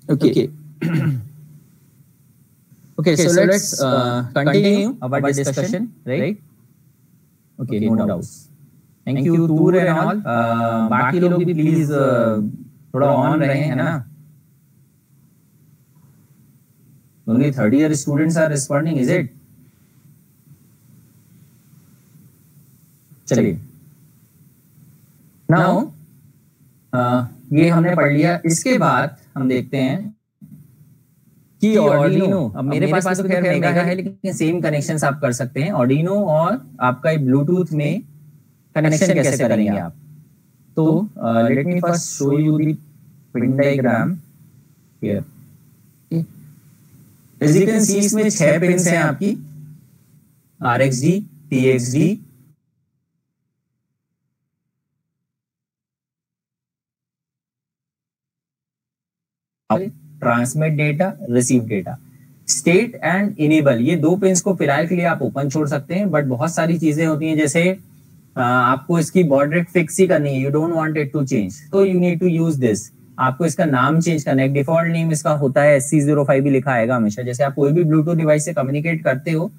[SPEAKER 1] Okay. Okay, so let's continue our discussion, right? Okay, no doubts. Thank you, Toor and all. बाकी लोग भी please थोड़ा on रहे हैं ना? Only third year students are responding, is it? चलिए. Now, ये हमने पढ़ लिया. इसके बाद हम देखते हैं कि ऑर्डिनो, अब मेरे पास तो खैर मेगा है, लेकिन सेम कनेक्शंस आप कर सकते हैं. ऑर्डिनो और आपका ब्लूटूथ में कनेक्शन कैसे करेंगे आप? तो let me first show you the pin diagram here. As you can see, इसमें 6 पिन्स हैं आपकी, RxD, TXD, transmit data, receive data, state and enable. ये 2 पिन्स को फिलहाल के लिए आप ओपन छोड़ सकते हैं, बट बहुत सारी चीजें होती हैं, जैसे आपको इसकी बॉड रेट फिक्स ही करनी है, you don't want it to change, तो you need to use this. आपको इसका नाम चेंज करना है. डिफॉल्ट नेम इसका होता है SC05 भी लिखा आएगा हमेशा. जैसे आप कोई भी ब्लूटूथ डिवाइस से कम्युनिकेट करते हो,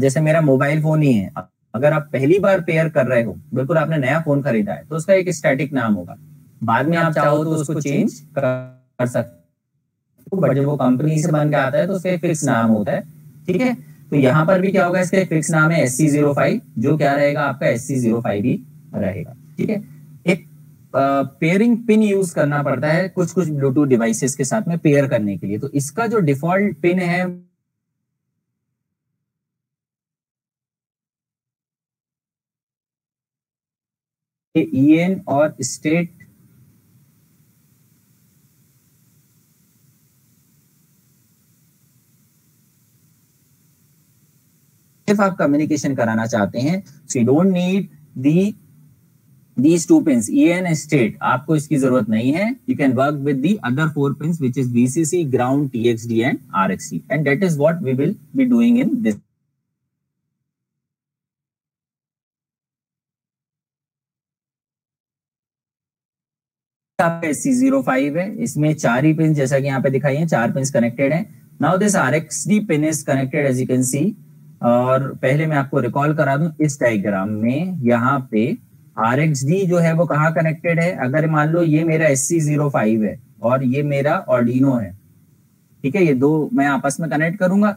[SPEAKER 1] जैसे मेरा मोबाइल फोन ही है, अगर आप पहली बार पेयर कर रहे हो, बिल्कुल आपने नया फोन खरीदा है, तो उसका एक स्टैटिक नाम होगा. बाद में आप चाहो तो उसको चेंज कर सकते हो, बट जब वो कंपनी से बन के आता है तो उसका एक फिक्स नाम होता है. ठीक है, तो यहाँ पर भी क्या होगा, इसका एक फिक्स नाम है SC05, जो क्या रहेगा आपका SC05 ही रहेगा. ठीक है, एक पेयरिंग पिन यूज करना पड़ता है कुछ कुछ ब्लूटूथ डिवाइसेस के साथ में पेयर करने के लिए. तो इसका जो डिफॉल्ट पिन है EN और स्टेट. सिर्फ आप कम्युनिकेशन कराना चाहते हैं, सो you don't need these 2 pins, EN state, आपको इसकी जरूरत नहीं है. You can work with the other 4 pins, which is VCC, ground, TXD and RxD, and that is what we will be doing in this. SC05 है, इसमें 4 ही pin जैसा कि यहाँ पे दिखाई है, 4 पिन कनेक्टेड है. Now this RxD pin is connected as you can see. और पहले मैं आपको रिकॉल करा दूं, इस डायग्राम में यहाँ पे RxD जो है वो कहाँ कनेक्टेड है. अगर मान लो ये मेरा SC05 है और ये मेरा ऑर्डिनो है, ठीक है, ये 2 मैं आपस में कनेक्ट करूंगा,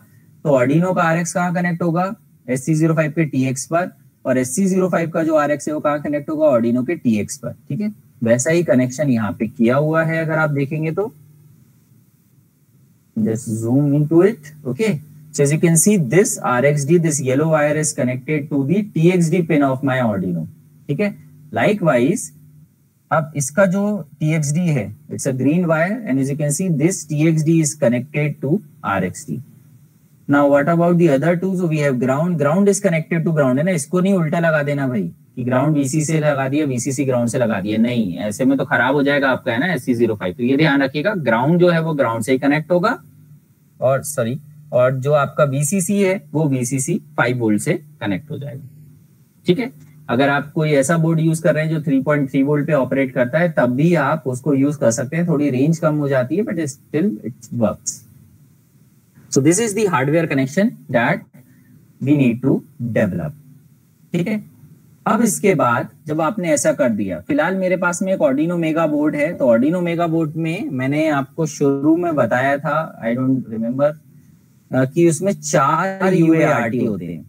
[SPEAKER 1] तो ऑर्डिनो का RX कहाँ कनेक्ट होगा, SC05 के TX पर, और SC05 का जो RX है वो कहाँ कनेक्ट होगा, ऑर्डिनो के TX पर. ठीक है, वैसा ही कनेक्शन यहाँ पे किया हुआ है. अगर आप देखेंगे तो just zoom into it. Okay, so as you can see, this RxD, this yellow wire is connected to the TXD pin of my Arduino. ठीक है, likewise अब इसका जो TXD है, it's a green wire, and as you can see, this TXD is connected to RxD. Now what about the other two? So we have ground. Ground is connected to ground, है ना. इसको नहीं उल्टा लगा देना भाई कि ग्राउंड VCC से लगा दिया, VCC ग्राउंड से लगा दिया, नहीं, ऐसे में तो खराब हो जाएगा आपका, है ना, SC05. तो ये ध्यान रखिएगा, ग्राउंड जो है वो ग्राउंड से ही कनेक्ट होगा, और जो आपका VCC है वो VCC 5 वोल्ट से कनेक्ट हो जाएगा. ठीक है, अगर आप कोई ऐसा बोर्ड यूज कर रहे हैं जो 3.3 वोल्ट पे ऑपरेट करता है, तब भी आप उसको यूज कर सकते हैं. थोड़ी रेंज कम हो जाती है, but still it works. So this is the hardware connection that we need to develop. ठीक है, अब इसके बाद जब आपने ऐसा कर दिया, फिलहाल मेरे पास में एक ऑर्डिनो मेगा बोर्ड है. तो ऑर्डिनो मेगा बोर्ड में मैंने आपको शुरू में बताया था, आई डोंट रिमेम्बर, कि उसमें 4 UART होते हैं.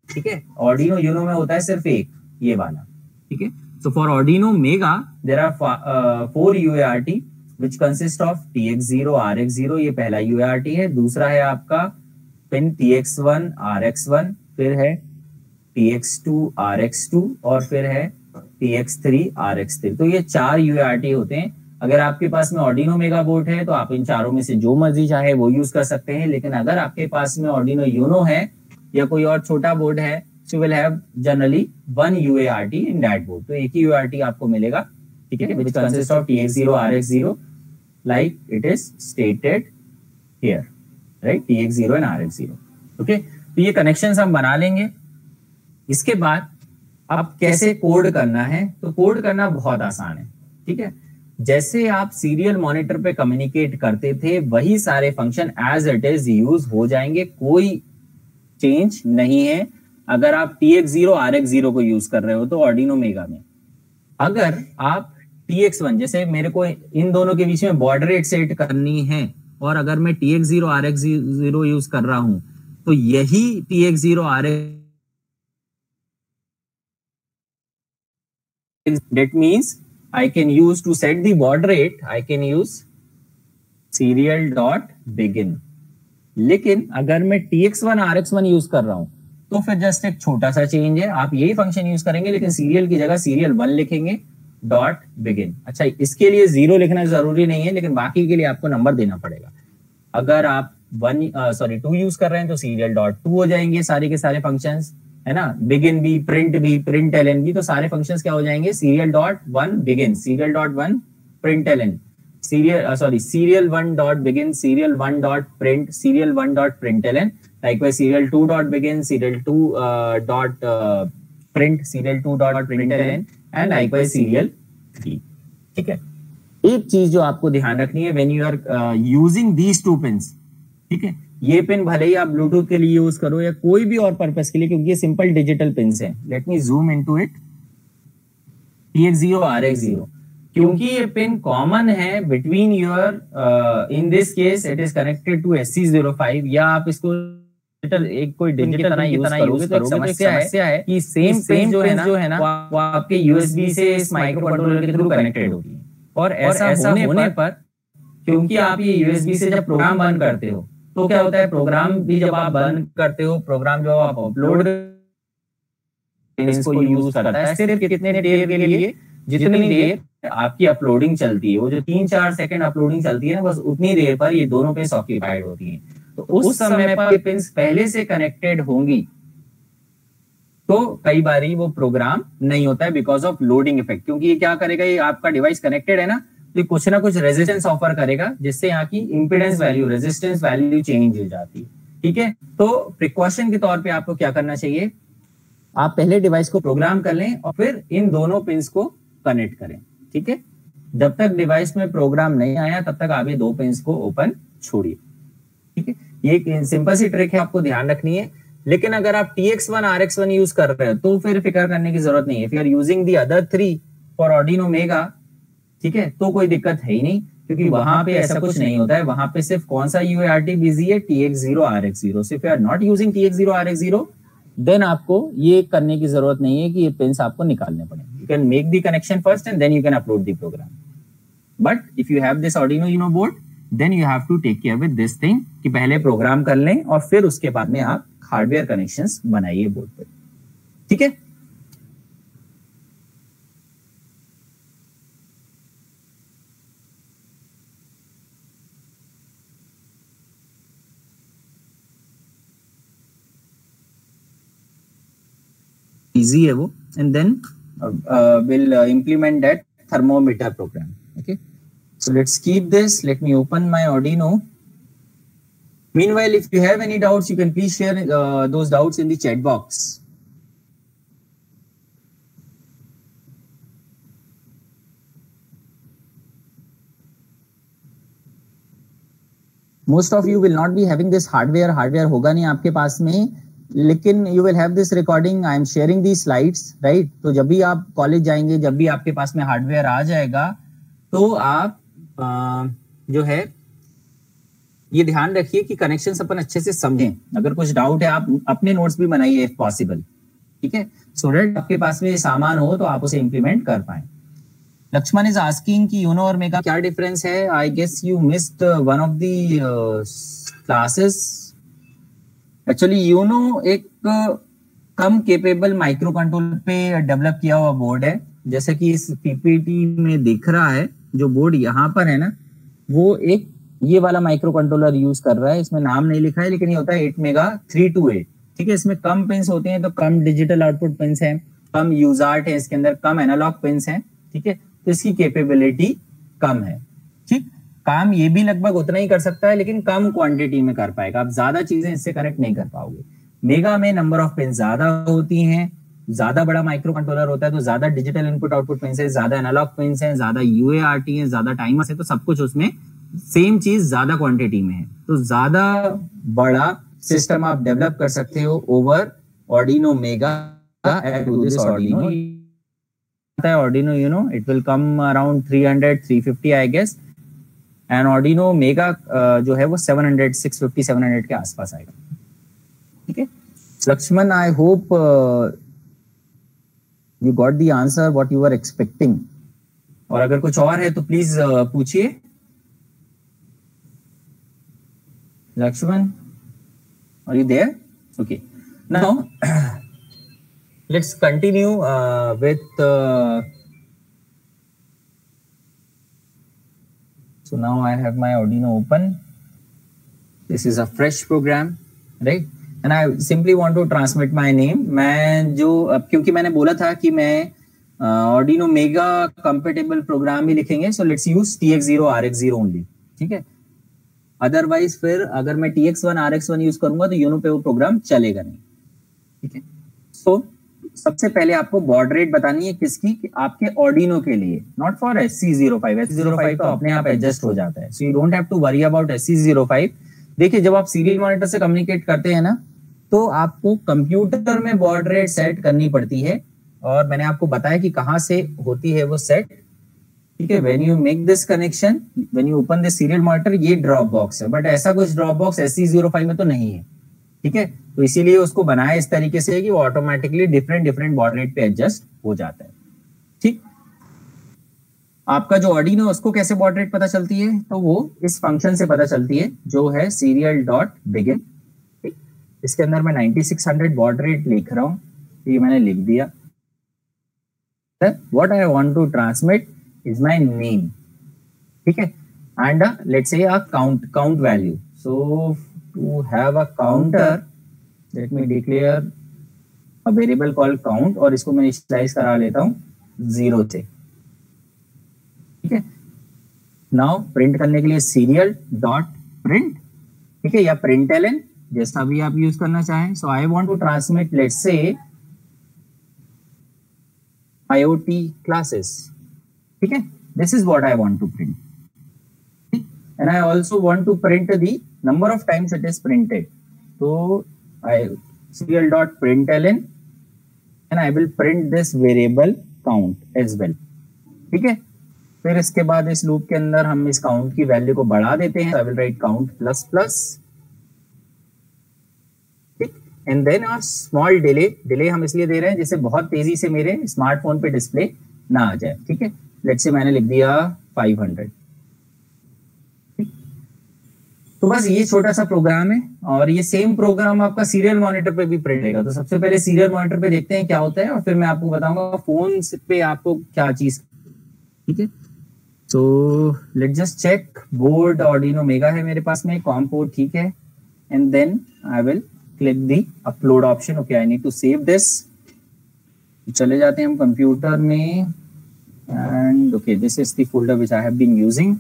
[SPEAKER 1] ठीक है, ऑर्डिनो यूनो में होता है सिर्फ एक, ये वाला. ठीक है, so for Arduino Mega there are 4 UART which consist of TX0, RX0, ये पहला UART है. दूसरा है आपका पिन TX1, RX1, फिर है TX2, RX2, और फिर है TX3, RX3. तो ये 4 UART होते हैं. अगर आपके पास में ऑर्डिनो मेगा बोर्ड है तो आप इन चारों में से जो मर्जी चाहे वो यूज कर सकते हैं, लेकिन अगर आपके पास में ऑर्डिनो यूनो है या कोई और छोटा बोर्ड है, so you will have generally one UART in that board. तो एक ही UART आपको मिलेगा, ठीक है, which consists of TX0 RX0 like it is stated here, right? TX0 and RX0. Okay? तो ये कनेक्शंस हम बना लेंगे। इसके बाद अब कैसे कोड करना है, तो कोड करना बहुत आसान है, ठीक है। जैसे आप सीरियल मॉनिटर पे कम्युनिकेट करते थे वही सारे function as it is use हो जाएंगे, कोई चेंज नहीं है। अगर आप TX0 RX0 को यूज कर रहे हो तो ऑर्डिनो मेगा में, अगर आप TX1 जैसे मेरे को इन दोनों के बीच में बॉर्डर रेट सेट करनी है और अगर मैं TX0 RX0 यूज कर रहा हूं तो यही TX0 RX that means I can use to set the baud rate, I can use serial.begin। लेकिन अगर मैं TX1 RX1 यूज कर रहा हूं तो फिर जस्ट एक छोटा सा चेंज है, आप यही फंक्शन यूज करेंगे लेकिन सीरियल की जगह serial1 लिखेंगे डॉट बिगिन। अच्छा, इसके लिए 0 लिखना जरूरी नहीं है, लेकिन बाकी के लिए आपको नंबर देना पड़ेगा। अगर आप 2 यूज कर रहे हैं तो serial.2 हो जाएंगे सारे के सारे फंक्शंस, है ना। बिगिन भी, प्रिंट भी, प्रिंट एलन भी, तो सारे फंक्शंस क्या हो जाएंगे, serial.1 begin, serial.1 print ln, serial1.begin, serial1.print, serial1.println, likewise serial2.begin, serial2.print, serial2.println and likewise serial3, ठीक है। एक चीज जो आपको ध्यान रखनी है, when you are using these two pins, ठीक है, ये पिन भले ही आप ब्लूटूथ के लिए यूज करो या कोई भी और पर्पस के लिए, क्योंकि ये सिंपल डिजिटल पिन्स हैं। Let me zoom into it, TX0 RX0, क्योंकि ये पिन कॉमन है between your in this case it is connected to SC05, या आप इसको एक कोई डिजिटल तरह यूज करोगे तो एक समस्या है कि सेम पिन जो है ना वो आपके USB से इस माइक्रो कंट्रोलर के थ्रू कनेक्टेड होती है। और ऐसा होने पर क्योंकि आप ये USB से जब प्रोग्राम बंद करते हो तो क्या होता है, प्रोग्राम भी जब आप बंद करते हो, प्रोग्राम जो आप अपलोड इसको यूज करता है सिर्फ कितने देर के लिए, जितनी देर आपकी अपलोडिंग चलती है, वो जो 3-4 सेकंड अपलोडिंग चलती है ना, बस उतनी देर पर ये दोनों पिन्स ऑक्यूपाइड होती हैं। तो उस समय पर ये पिन्स पहले से कनेक्टेड होंगी तो कई बारी वो प्रोग्राम नहीं होता है बिकॉज ऑफ लोडिंग इफेक्ट, क्योंकि ये क्या करेगा, ये आपका डिवाइस कनेक्टेड है ना, तो कुछ ना कुछ रेजिस्टेंस ऑफर करेगा जिससे यहाँ की impedance value, resistance value change हो जाती है, ठीक है। तो प्रिकॉशन के तौर पे आपको क्या करना चाहिए, आप पहले डिवाइस को प्रोग्राम कर लें और फिर इन दोनों पिन्स को कनेक्ट करें, ठीक है। जब तक डिवाइस में प्रोग्राम नहीं आया तब तक आप ये 2 पिन्स को ओपन छोड़िए, ठीक है। ये एक सिंपल सी ट्रिक है, आपको ध्यान रखनी है। लेकिन अगर आप TX1 RX1 यूज कर रहे हो तो फिर फिक्र करने की जरूरत नहीं है। If you are using the other 3 for Arduino Mega, ठीक है, तो कोई दिक्कत है ही नहीं, क्योंकि वहां पे ऐसा कुछ नहीं होता है। वहां पे सिर्फ कौन सा UART बिजी है, TX0 RX0। If you are not using TX0 RX0 then आपको ये करने की जरूरत नहीं है कि ये पिन्स आपको निकालने पड़े। You can make the connection first and then you can upload the program. But if you have this Arduino Uno board then you have to take care with this thing कि पहले programme कर लें और फिर उसके बाद में आप हार्डवेयर कनेक्शंस बनाइए बोर्ड पे, ठीक है। इजी है वो, and then we'll implement that thermometer program. Okay, so let's keep this. Let me open my Arduino. Meanwhile, if you have any doubts, you can please share those doubts in the chat box. Most of you will not be having this hardware. Hardware होगा नहीं आपके पास में, लेकिन you will have this recording, I am sharing the slides, right. तो जब भी आप college जाएंगे, जब भी आपके पास में हार्डवेयर आ जाएगा तो आप जो है ये ध्यान रखिए कि कनेक्शन अपन अच्छे से समझें। अगर कुछ डाउट है आप अपने नोट्स भी बनाइए इफ पॉसिबल, ठीक है, सो दैट आपके पास में सामान हो तो आप उसे इंप्लीमेंट कर पाए। लक्ष्मण इज आस्किंग कि यूनो और मेगा क्या डिफरेंस है। I guess you missed one of the classes. Actually Uno एक कम केपेबल माइक्रो कंट्रोलर पे डेवलप किया हुआ बोर्ड है, जैसे कि इस पीपीटी में दिख रहा है। जो बोर्ड यहाँ पर है ना, वो एक ये वाला माइक्रो कंट्रोलर यूज कर रहा है। इसमें नाम नहीं लिखा है लेकिन ये होता है 8 मेगा 328। ठीक है, इसमें कम पिंस होते हैं तो कम डिजिटल आउटपुट पिंस हैं, कम यूजार्ट है इसके अंदर, कम एनालॉग पिंस हैं। ठीक है, तो इसकी कैपेबिलिटी कम है। ठीक, काम ये भी लगभग उतना ही कर सकता है लेकिन कम क्वांटिटी में कर पाएगा, आप ज्यादा चीजें इससे कनेक्ट नहीं कर पाओगे। मेगा में नंबर ऑफ पिन ज्यादा होती हैं, ज्यादा बड़ा माइक्रो कंट्रोलर होता है तो ज्यादा डिजिटल इनपुट आउटपुट पिन है, ज्यादा एनालॉग पिन है, ज्यादा यूएआरटी है, ज्यादा टाइमर्स है, तो सब कुछ उसमें सेम चीज ज्यादा क्वांटिटी में है, तो ज्यादा बड़ा सिस्टम आप डेवलप कर सकते हो over Arduino Mega and to this Arduino. Arduino, you know, it will come around 300, 350 I guess, and Arduino Mega जो है वो 700, 650, 700 के आसपास आएगा। ठीक है, Lakshman, I hope you got the answer what you were expecting. और अगर कुछ और है तो प्लीज पूछिए। Lakshman, are you there? Okay. Now, let's continue with. So now I have my Arduino open. This is a fresh program, right? And I simply want to transmit my name. मैं जो क्योंकि मैंने बोला था कि मैं Arduino Mega compatible program ही लिखेंगे, so let's use TX0 RX0 only. ठीक है, अदरवाइज फिर अगर मैं TX1 RX1 यूज करूंगा तो यूनो पे वो प्रोग्राम चलेगा नहीं। ठीक है, सो सबसे पहले आपको बॉड रेट बतानी है किसकी, कि आपके Arduino के लिए, नॉट फॉर SC05। SC05 तो अपने आप एडजस्ट हो जाता है, so you don't have to worry about SC05। देखिए, जब आप सीरियल मॉनिटर से कम्युनिकेट करते हैं ना, तो आपको कंप्यूटर में बॉड रेट सेट करनी पड़ती है, और मैंने आपको बताया कि कहाँ से होती है वो सेट। ठीक है, when you make this connection, when you open this serial monitor, ये ड्रॉप बॉक्स है, बट ऐसा कुछ ड्रॉप बॉक्स SC05 में तो नहीं है। ठीक है, तो इसीलिए उसको बनाया इस तरीके से कि वो ऑटोमेटिकली डिफरेंट बॉड रेट पे एडजस्ट हो जाता है। ठीक, आपका जो Arduino उसको कैसे बॉड रेट पता चलती है, तो वो इस फंक्शन से पता चलती है जो है serial.begin। ठीक, इसके अंदर मैं 9600 बॉड रेट लिख रहा हूँ, ये मैंने लिख दिया। What I want to transmit is my name. ठीक है, and let's say a count value. So to have a counter, let me declare a variable called count, और इसको मैं इनिशियलाइज करा लेता हूँ 0 से। ठीक है, नाउ प्रिंट करने के लिए serial.print, ठीक है, या println, जैसा भी आप यूज करना चाहें। So I want to transmit, let's say IoT classes. ठीक है, this is what I want to print, and I also want to print the number of times it is printed. So I serial.println, and I will print this variable count as well. ठीक है, फिर इसके बाद इस loop के अंदर हम इस काउंट की वैल्यू को बढ़ा देते हैं। I will write count plus plus, ठीक, and then a small delay हम इसलिए दे रहे हैं जिससे बहुत तेजी से मेरे स्मार्टफोन पे डिस्प्ले ना आ जाए। ठीक है, लेट्स से मैंने लिख दिया 500। तो बस ये छोटा सा प्रोग्राम है, और ये सेम प्रोग्राम आपका सीरियल मॉनिटर पे भी प्रिंट रहेगा। तो सबसे पहले सीरियल मॉनिटर पे देखते हैं क्या होता है, और फिर मैं आपको बताऊंगा फोन पे आपको क्या चीज। ठीक है, तो let's just check. Board Arduino Mega है मेरे पास में, कॉम पोर्ट, ठीक है, and then I will click the upload option. Okay, I need to save this. चले जाते हैं हम कंप्यूटर में, and okay, this is the folder which I have been using.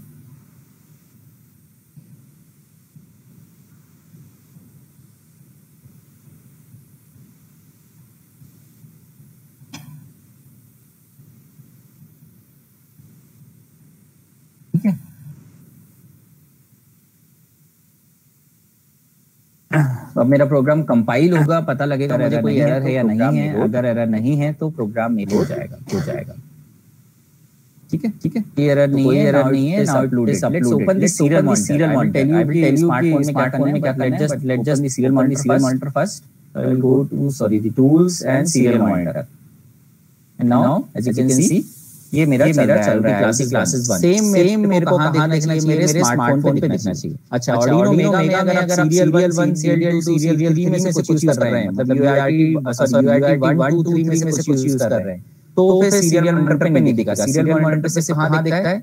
[SPEAKER 1] ठीक है, अब मेरा प्रोग्राम कंपाइल होगा, पता लगेगा मुझे कोई एरर है या नहीं है। अगर एरर नहीं है तो प्रोग्राम मेल हो जाएगा। ठीक है, ठीक है, ये एरर नहीं है, एरर नहीं है। Now it is uploaded. Let's open the serial monitor. I will tell you smartphone में क्या करना है, but let's just the serial monitor first. I will go to the tools and serial monitor, and now as you can see ये मेरा चल रहा है classes 1। Same मेरे को कहां देखना चाहिए, मेरे स्मार्टफोन पे दिखना चाहिए। अच्छा, Arduino Mega में अगर आप सीरियल 1, सीरियल 2, सीरियल 3 में से कुछ यूज कर रहे हैं, मतलब UART 1, 2, 3 में से कुछ यूज कर रहे हैं, तो फिर सीरियल मॉनिटर पे नहीं दिखेगा। सीरियल मॉनिटर पे से कहां दिखता है,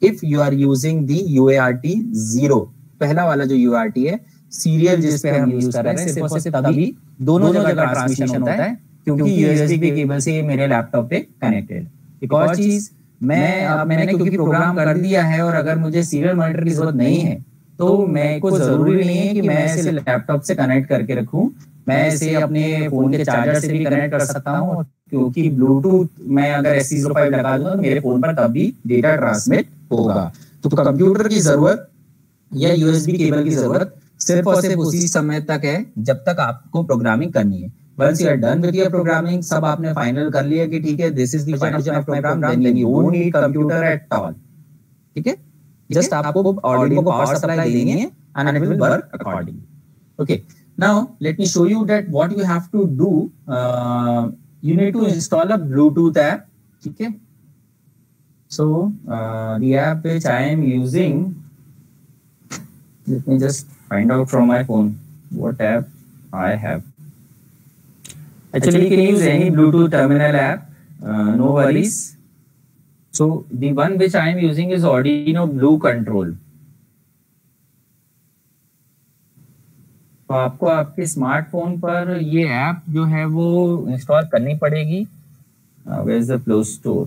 [SPEAKER 1] if you are using the UART 0, पहला वाला जो UART है सीरियल जिस पे हम यूज कर रहे हैं, सिर्फ और सिर्फ तभी दोनों जगह ट्रांसमिशन होता है क्योंकि USB केबल से ये मेरे लैपटॉप पे कनेक्टेड। एक और चीज, मैंने क्योंकि प्रोग्राम कर दिया है और अगर मुझे सीरियल मॉनिटर की जरूरत नहीं है तो मेरे को जरूरी नहीं है कि मैं इसे लैपटॉप से कनेक्ट करके रखूं, मैं इसे अपने फोन के चार्जर से भी कनेक्ट कर सकता हूं क्योंकि ब्लूटूथ मैं अगर SC05 लगा दूंगा तो मेरे फोन पर कभी डेटा ट्रांसमिट होगा। तो कंप्यूटर की जरूरत या USB केबल की जरूरत सिर्फ और सिर्फ उसी समय तक है जब तक आपको प्रोग्रामिंग करनी है। Once you are done with your programming, सब आपने फाइनल कर लिया कि ठीक है this is the function of my program, then you don't need computer at all। ठीक है, जस्ट आपको Arduino को पावर सप्लाई देनी है and it will work accordingly। Okay, now let me show you that what you have to do। You need to install a Bluetooth app। ठीक है, so the app which I am using, let me just find out from my phone what app I have। Actually, you can use any Bluetooth terminal app, no worries। So the one which I am using is Arduino Blue Control। तो आपको आपके smartphone पर ये app जो है वो install करनी पड़ेगी। Where is the Play Store?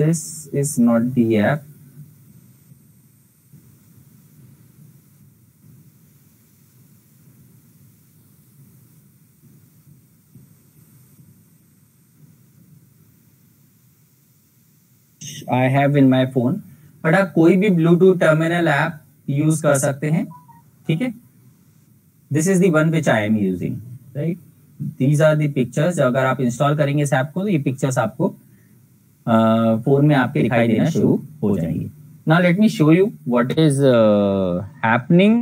[SPEAKER 1] This is not the app। I have in my phone, but आप कोई भी ब्लूटूथ टर्मिनल ऐप यूज कर सकते हैं। ठीक है, this is the one which I am using, right. These are the pictures. अगर आप इंस्टॉल करेंगे इस ऐप को तो ये पिक्चर्स आपको फोन में आपके दिखाई देना शुरू हो जाएंगे। Now let me show you what is happening.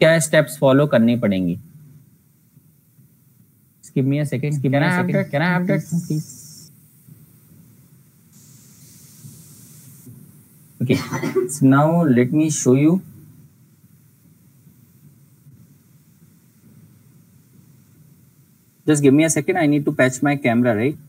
[SPEAKER 1] क्या स्टेप्स फॉलो करने पड़ेंगे। Give me a second, can I have that please. Okay, so now let me show you। Just give me a second, I need to patch my camera, right?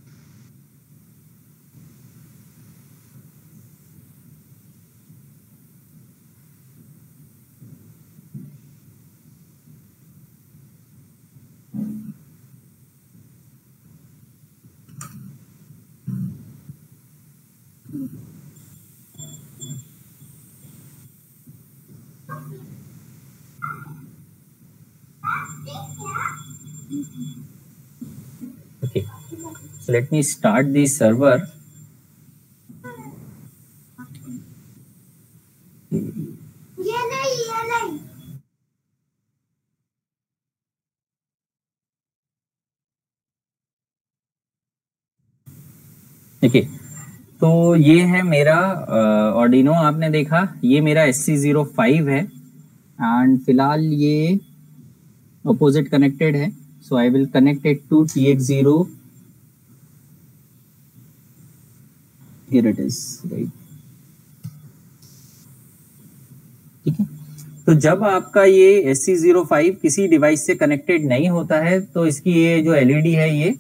[SPEAKER 1] Okay, so let me start the server। देखिए, तो ये है मेरा Arduino। आपने देखा ये मेरा SC05 है एंड फिलहाल ये अपोजिट कनेक्टेड है। So I will connect it to TX0। Here it is, right. ठीक है, तो जब आपका ये SC05 किसी डिवाइस से कनेक्टेड नहीं होता है तो इसकी ये जो LED है ये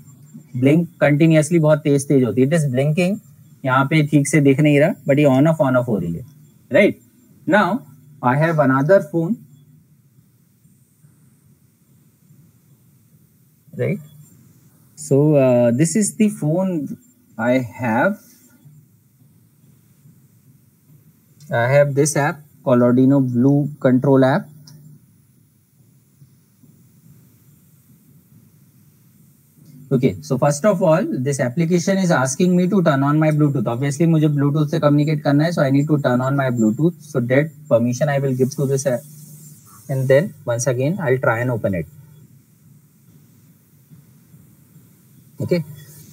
[SPEAKER 1] ब्लिंक कंटिन्यूअसली बहुत तेज तेज होती है। इट इज ब्लिंकिंग, यहाँ पे ठीक से दिख नहीं रहा बट ये ऑन ऑफ हो रही है, right. Now I have another phone, right. So this is the phone I have this app called Arduino Blue Control app। Okay, so first of all, this application is asking me to turn on my Bluetooth। Obviously, मुझे Bluetooth से communicate करना है, so I need to turn on my Bluetooth। So that permission I will give to this app, and then once again I'll try and open it। Okay,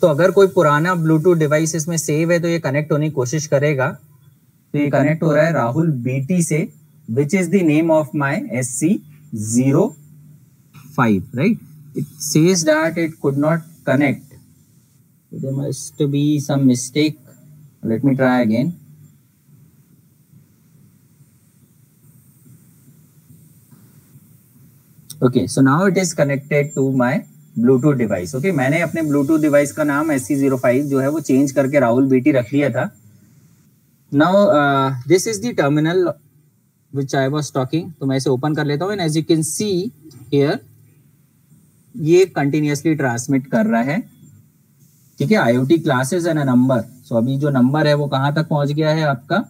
[SPEAKER 1] तो अगर कोई पुराना Bluetooth device इसमें save है तो ये कनेक्ट होने की कोशिश करेगा। तो ये कनेक्ट हो रहा है राहुल BT से, which is the name of my SC05, right? It says that it could not connect, so there must be some mistake। Let me try again। Okay, so now it is connected to my Bluetooth device. Okay, मैंने अपने Bluetooth device का नाम SC05 जो है वो change करके Rahul BT रख लिया था। Now this is the terminal which I was talking. तो मैं इसे ओपन कर लेता हूँ and as you can see here ये कंटिन्यूअसली ट्रांसमिट कर रहा है, ठीक है, IoT classes and a number. So अभी जो नंबर है वो कहाँ तक पहुंच गया है आपका,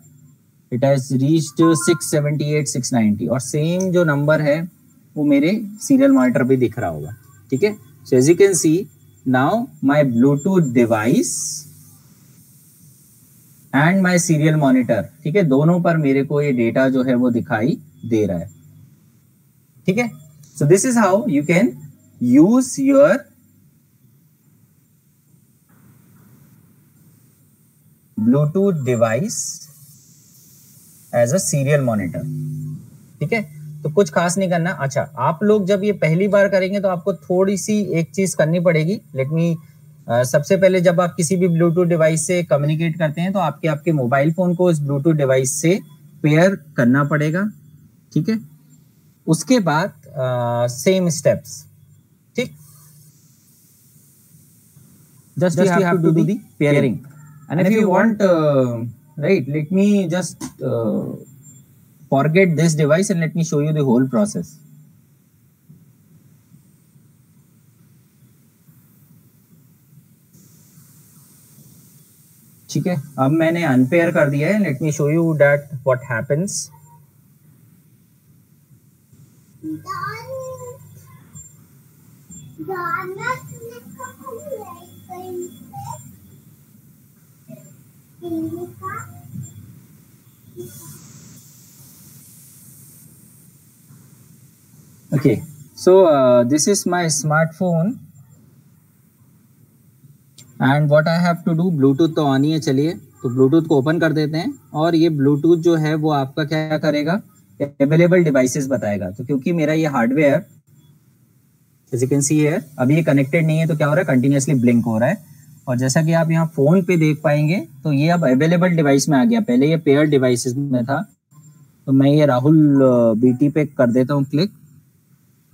[SPEAKER 1] इट हैज रीच्ड 678 690, और सेम जो नंबर है वो मेरे सीरियल मॉनिटर पे दिख रहा होगा, ठीक है। So as you can see now my Bluetooth device and my serial monitor, ठीक है, दोनों पर मेरे को ये डेटा जो है वो दिखाई दे रहा है, ठीक है। So this is how you can use your Bluetooth device as a serial monitor, ठीक है। तो कुछ खास नहीं करना। अच्छा, आप लोग जब ये पहली बार करेंगे तो आपको थोड़ी सी एक चीज करनी पड़ेगी। लेट मी सबसे पहले जब आप किसी भी ब्लूटूथ डिवाइस से कम्युनिकेट करते हैं तो आपके मोबाइल फोन को इस ब्लूटूथ डिवाइस से पेयर करना पड़ेगा, ठीक है। उसके बाद सेम स्टेप्स, ठीक, just you have to do the pairing. And if you want right, let me just forget this device and let me show you the whole process. ठीक है, अब मैंने अनपेयर कर दिया है। Let me show you that what happens. Okay, so this is my smartphone and what I have to do, Bluetooth तो on ही है। चलिए तो Bluetooth को ओपन कर देते हैं और ये Bluetooth जो है वो आपका क्या करेगा, अवेलेबल डिवाइसेस बताएगा। तो क्योंकि मेरा ये hardware as you can see here अभी ये कनेक्टेड नहीं है तो क्या हो रहा है, कंटिन्यूअसली ब्लिंक हो रहा है। और जैसा कि आप यहाँ फोन पे देख पाएंगे तो ये अब अवेलेबल डिवाइस में आ गया, पहले ये पेयर डिवाइसेस में था। तो मैं ये राहुल बीटी पे कर देता हूँ क्लिक।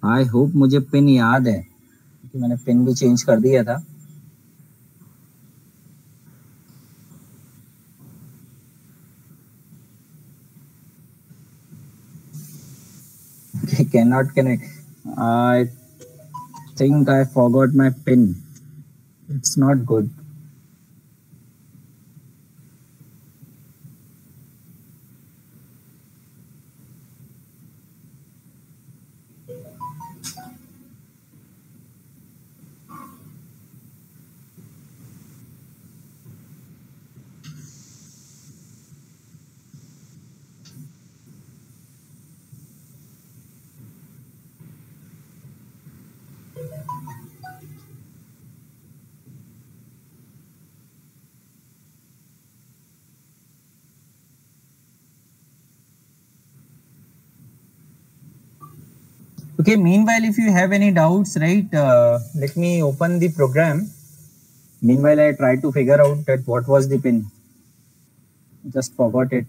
[SPEAKER 1] आई होप मुझे पिन याद है क्योंकि मैंने पिन भी चेंज कर दिया था। Cannot connect. I think I forgot my pin. It's not good. Okay, meanwhile, if you have any doubts, right, let me open the program. Meanwhile, I try to figure out that what was the pin. Just forgot it.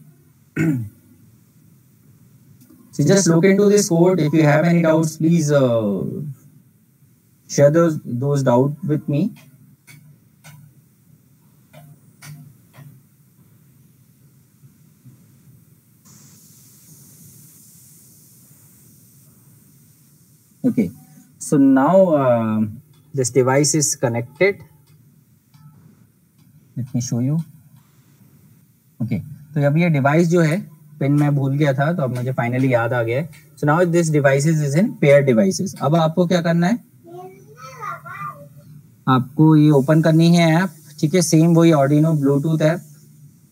[SPEAKER 1] So just look into this code. If you have any doubts, please share those doubts with me. Okay, so now this device is connected. Let me show you. Okay, तो अब ये device जो है, pin मैं भूल गया था तो अब मुझे फाइनली याद आ गया है। So now this devices is in pair devices. अब आपको क्या करना है, आपको ये ओपन करनी है ऐप, ठीक है, सेम वही ऑर्डिनो ब्लूटूथ ऐप।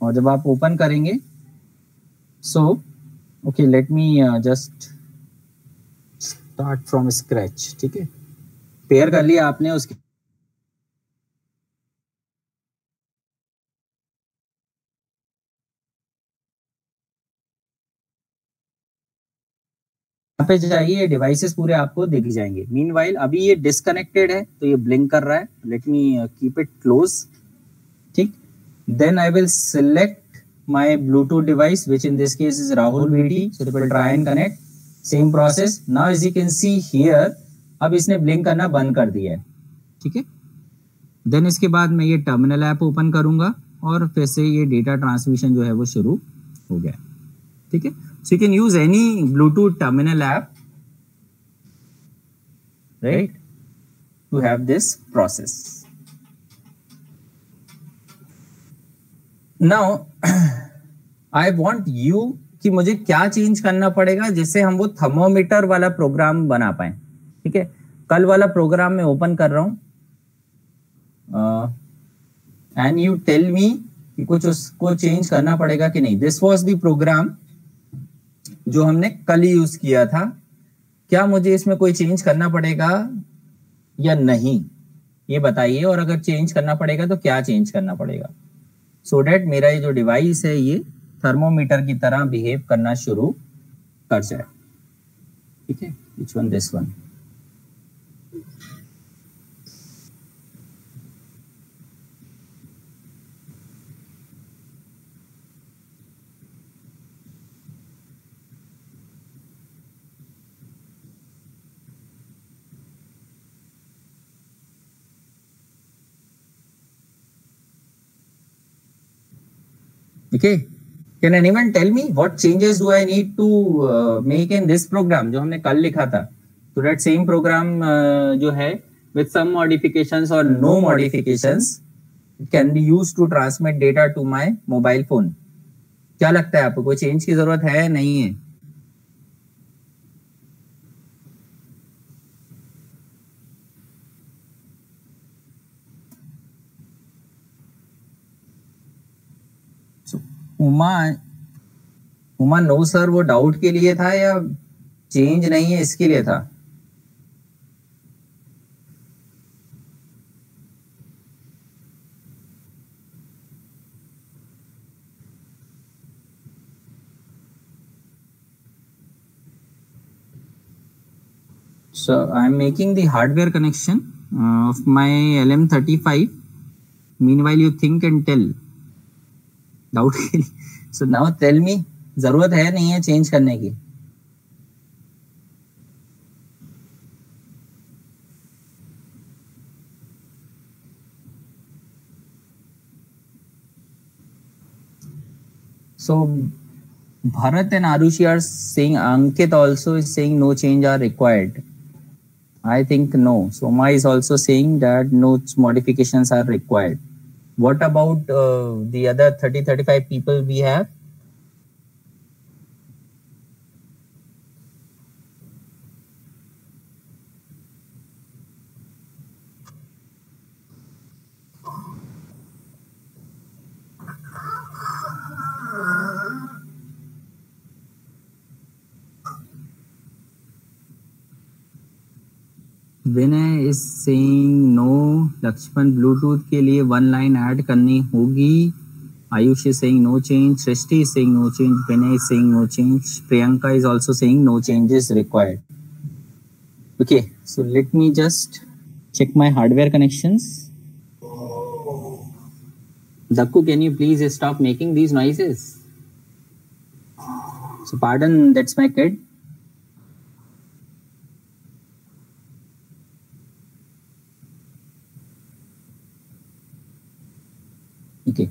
[SPEAKER 1] और जब आप ओपन करेंगे so okay, late me just start from scratch, ठीक है। पेयर कर लिया आपने, उसके यहाँ पे जाइए, डिवाइसेस पूरे आपको दिख जाएंगे। मीनवाइल अभी ये डिस्कनेक्टेड है तो ये ब्लिंक कर रहा है। Let me keep it close, ठीक। Then I will select my Bluetooth device which in this case is Rahul VT, so it will try and connect. Same process. Now as you can see here, अब इसने blink करना बंद कर दिया है, ठीक है। देन इसके बाद मैं ये टर्मिनल ऐप ओपन करूंगा और फिर से ये डेटा ट्रांसमिशन जो है वो शुरू हो गया, ठीक है। So you can use any Bluetooth terminal app, right, to have this process. Now I want you कि मुझे क्या चेंज करना पड़ेगा जिससे हम वो थर्मोमीटर वाला प्रोग्राम बना पाए, ठीक है। कल वाला प्रोग्राम मैं ओपन कर रहा हूं एंड यू टेल मी कि कुछ उसको चेंज करना पड़ेगा कि नहीं। दिस वाज द प्रोग्राम जो हमने कल यूज किया था, क्या मुझे इसमें कोई चेंज करना पड़ेगा या नहीं, ये बताइए। और अगर चेंज करना पड़ेगा तो क्या चेंज करना पड़ेगा, सो डेट मेरा ये जो डिवाइस है ये थर्मोमीटर की तरह बिहेव करना शुरू कर जाए, ठीक है। Which one, this one. Okay, can anyone tell me what changes do I need to make in this program जो हमने कल लिखा था, so that same program जो है with some modifications or no modifications it can be used to transmit data to my mobile phone। क्या लगता है आपको, कोई चेंज की जरूरत है नहीं है? उमा नो सर, वो डाउट के लिए था या चेंज नहीं है इसके लिए था? So I am making the hardware connection of my LM35. Meanwhile you think and tell. Doubt के लिए। So now tell me, जरूरत है नहीं है चेंज करने की? So Bharat and Arushi are saying, Ankit also is saying no change are required. I think no. Soma is also saying that no modifications are required. What about the other 30-35 people we have? Vinay is saying no, Lakshman Bluetooth के लिए one line add करनी होगी। Ayush is saying no change, Srishti is saying no change, Vinay is saying no change, Priyanka is also saying no changes required. Okay, so let me just check my hardware connections. Dakku, can you please stop making these noises? So pardon, that's my kid. Okay.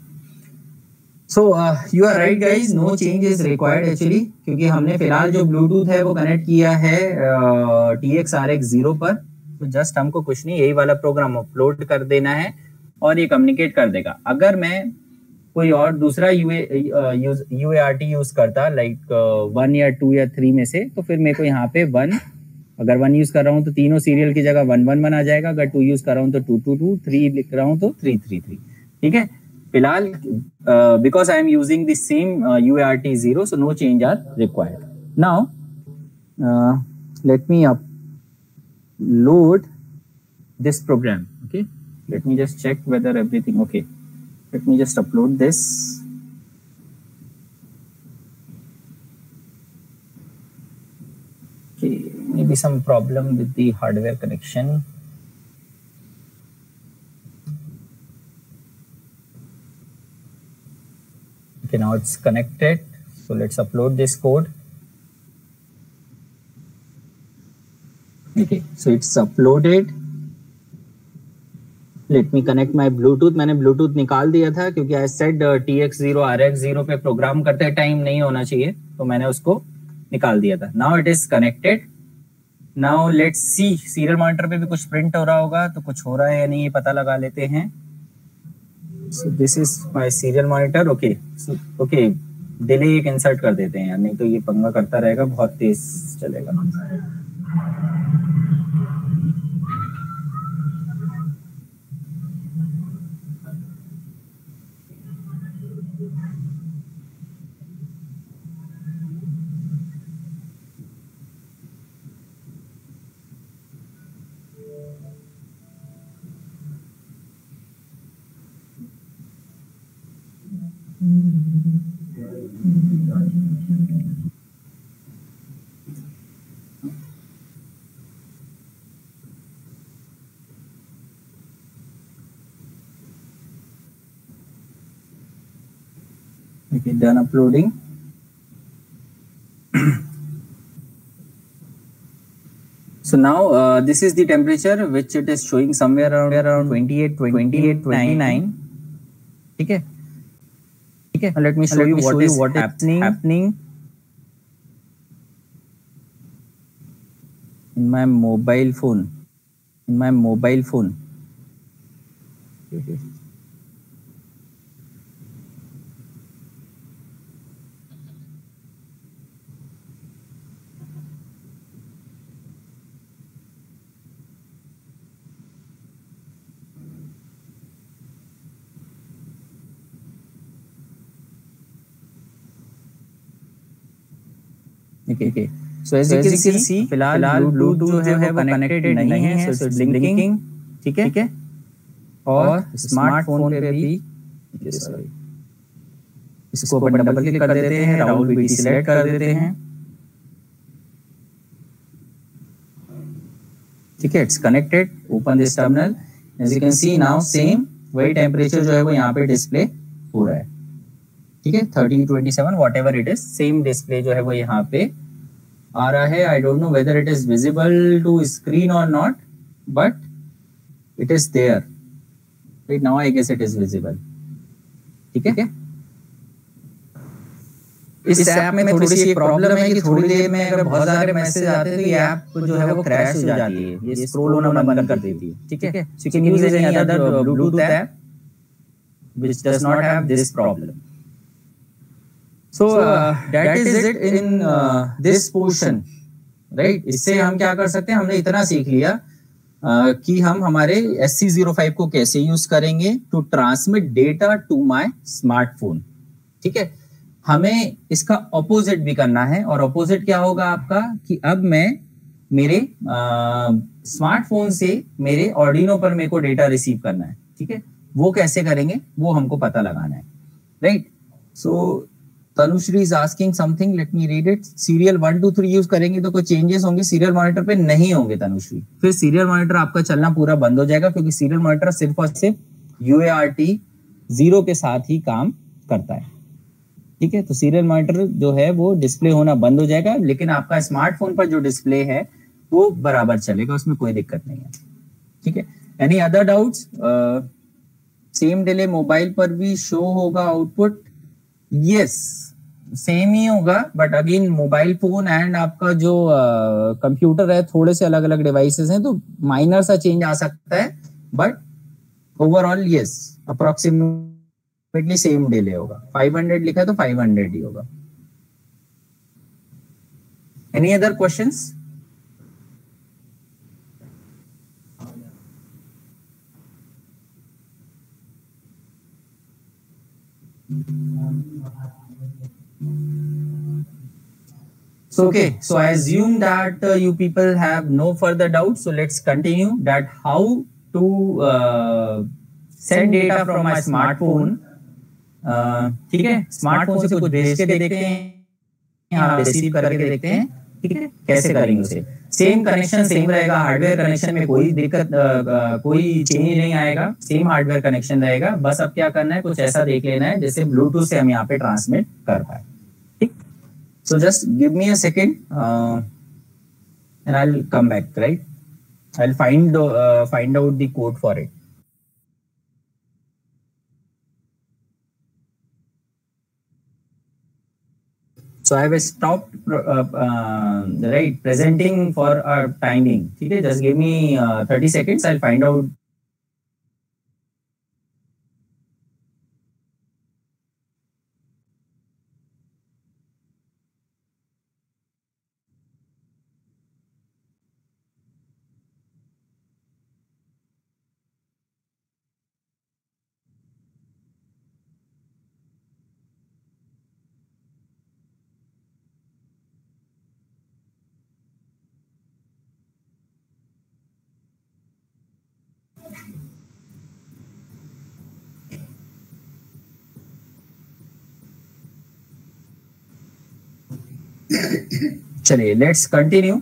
[SPEAKER 1] So you are right guys, no change is required actually, क्योंकि हमने फिलहाल जो Bluetooth है वो connect किया है TX-RX0 पर। तो जस्ट हमको कुछ नहीं, यही वाला प्रोग्राम अपलोड कर देना है और ये कम्युनिकेट कर देगा। अगर मैं कोई और दूसरा UART यूज करता लाइक 1 या 2 या 3 में से, तो फिर मेरे को यहाँ पे 1, अगर 1 यूज कर रहा हूँ तो तीनों सीरियल की जगह 111 आ जाएगा। अगर 2 यूज कर रहा हूँ तो 222, 3 लिख रहा हूँ तो 333। ठीक है, फिलहाल because I am using the same UART0, so no change are required. Now let me upload this program. Okay, let me just check whether everything okay. Let me just upload this. Okay, maybe some problem with the hardware connection. Okay, now it's connected. So let's upload this code. Okay, So it's uploaded. Let me connect my Bluetooth. मैंने Bluetooth निकाल दिया था क्योंकि I said TX0 RX0 पे programme करते time नहीं होना चाहिए, तो मैंने उसको निकाल दिया था. Now it is connected. Now let's see. Serial monitor पे भी कुछ प्रिंट हो रहा होगा, तो कुछ हो रहा है या नहीं ये पता लगा लेते हैं. So this is my serial monitor. Okay. So okay. Delay एक इंसर्ट कर देते हैं यार, नहीं तो ये पंगा करता रहेगा, बहुत तेज चलेगा. Okay, done uploading. So now this is the temperature which it is showing somewhere around 28, 29. Okay. Okay. Let me show you what is happening in my mobile phone. Okay. Okay. So as you can see, फिलहाल Bluetooth जो है वो connected नहीं है, so it's blinking. ठीक है. और smartphone पे भी इसको अपन डबल क्लिक कर देते हैं, राहुल बीटी सिलेक्ट कर देते हैं. ठीक है, it's connected. Open this terminal. As you can see now same वही टेम्परेचर जो है वो यहाँ पे डिस्प्ले हो रहा है. ठीक है, 3027 whatever it is, same display जो है वो यहाँ पे आ रहा है. I don't know whether it is visible to screen और not, but it is there. Right now I guess it is visible. ठीक है. इस ऐप में थोड़ी सी प्रॉब्लम है कि थोड़ी देर में अगर बहुत सारे मैसेज आते हैं तो ये ऐप जो है वो क्रैश हो जाती है, ये स्क्रॉल होना बंद कर देती है. ठीक है. So you can use any other Bluetooth app which does not have this problem. So that is it in this portion, right? इससे हम क्या कर सकते हैं, हमने इतना सीख लिया कि हम हमारे SC05 को कैसे यूज करेंगे to transmit data to my smartphone. ठीक है. हमें इसका ऑपोजिट भी करना है, और ऑपोजिट क्या होगा आपका कि अब मैं मेरे स्मार्टफोन से मेरे ऑर्डिनो पर मेरे को डेटा रिसीव करना है. ठीक है. वो कैसे करेंगे वो हमको पता लगाना है. Right. So Tanushree is asking something, let me read it. Serial 1 2 3 use करेंगे तो कोई चेंजेस होंगे, सीरियल मॉनिटर पे नहीं होंगे तनुश्री. फिर सीरियल मॉनिटर आपका चलना पूरा बंद हो जाएगा, क्योंकि सीरियल मॉनिटर सिर्फ और सिर्फ UART 0 के साथ ही काम करता है. ठीक है. तो सीरियल मॉनिटर जो है वो डिस्प्ले होना बंद हो जाएगा, लेकिन आपका स्मार्टफोन पर जो डिस्प्ले है वो बराबर चलेगा, उसमें कोई दिक्कत नहीं है. ठीक है. Any other doubts? Same delay mobile पर भी शो होगा आउटपुट? यस, सेम ही होगा, but again mobile phone and आपका जो कंप्यूटर है थोड़े से अलग अलग डिवाइसेस हैं, तो माइनर सा चेंज आ सकता है, but overall yes approximately same delay होगा. 500 लिखा है तो 500 ही होगा. Any other questions? So okay, so I assume that you people have no further doubts, so let's continue that how to send data from my smartphone. ठीक है. Smartphone से कुछ भेज के देखते हैं, यहाँ रिसीव करके देखते हैं. ठीक है. कैसे करेंगे उसे? सेम कनेक्शन सेम रहेगा, हार्डवेयर कनेक्शन में कोई दिक्कत कोई चेंज नहीं आएगा, सेम हार्डवेयर कनेक्शन रहेगा. बस अब क्या करना है, कुछ ऐसा देख लेना है जैसे ब्लूटूथ से हम यहाँ पे ट्रांसमिट कर पाए. ठीक. So just give me a second and I'll come back, right? I'll find out the code for it. So I have stopped right presenting for our timing. Okay, just give me 30 seconds. I'll find out. चलिए, let's continue.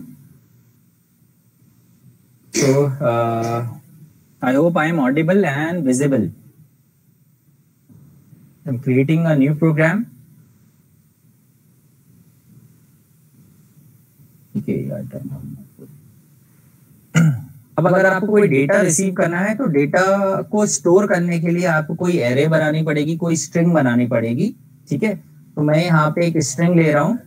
[SPEAKER 1] So I hope I am audible and visible. I'm creating a new program. Okay, अब अगर आपको कोई data receive करना है तो data को store करने के लिए आपको कोई एरे बनानी पड़ेगी, कोई स्ट्रिंग बनानी पड़ेगी. ठीक है, तो मैं यहाँ पे एक स्ट्रिंग ले रहा हूँ.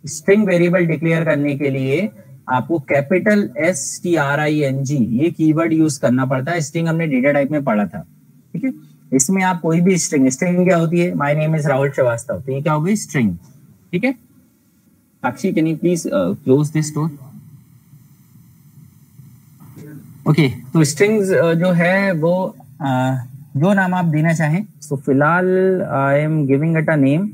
[SPEAKER 1] स्ट्रिंग वेरिएबल डिक्लेयर करने के लिए आपको कैपिटल STRING ये कीवर्ड यूज करना पड़ता है. स्ट्रिंग हमने डेटा टाइप में पढ़ा था. ठीक है, इसमें आप कोई भी स्ट्रिंग क्या होती है? My name is Rahul Srivastava, तो ये क्या होगी? स्ट्रिंग. ठीक है, Sakshi can you please close this door. Okay, तो स्ट्रिंग्स जो है वो जो नाम आप देना चाहें. तो फिलहाल I am giving it a name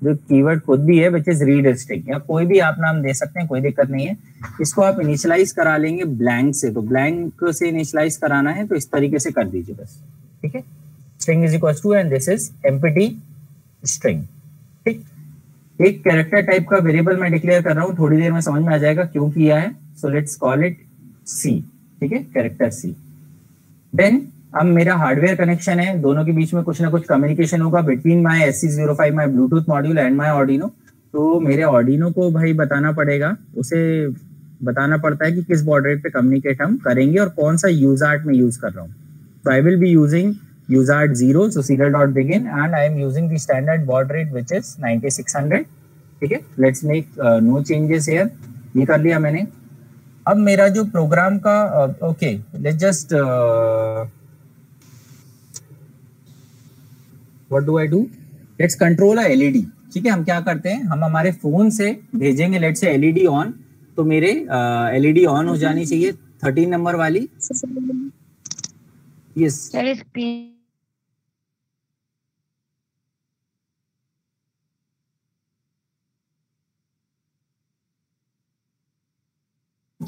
[SPEAKER 1] जो कीवर्ड खुद भी है, विच इज रीड स्ट्रिंग, या कोई भी आप नाम दे सकते हैं, कोई दिक्कत नहीं है. इसको आप इनिशियलाइज करा लेंगे ब्लैंक से. तो ब्लैंक से इनिशियलाइज कराना है तो इस तरीके से कर दीजिए बस. ठीक है, string is equal to and this is empty string. ठीक, एक कैरेक्टर टाइप का वेरिएबल मैं डिक्लेयर कर रहा हूँ, थोड़ी देर में समझ में आ जाएगा क्यों किया है. सो लेट्स कॉल इट सी. ठीक है, कैरेक्टर सी. देन अब मेरा हार्डवेयर कनेक्शन है, दोनों के बीच में कुछ ना कुछ कम्युनिकेशन होगा between my SC05 my Bluetooth module and my Arduino. तो मेरे ऑर्डिनो को भाई बताना पड़ेगा, उसे बताना पड़ता है कि किस बॉर्ड रेट पे कम्युनिकेट हम करेंगे और कौन सा यूजार्ट में यूज कर रहा हूँ. तो I will be using USART 0, so serial dot begin and I am using the standard baud rate which is 9600. ठीक है, let's make no changes here. ये कर लिया मैंने. अब मेरा जो प्रोग्राम का okay, let's just what do I do, let's control a LED. ठीक है, हम क्या करते हैं, हम हमारे फोन से भेजेंगे लेट्स से LED ऑन. तो मेरे LED ऑन हो जानी चाहिए 13 नंबर वाली. यस,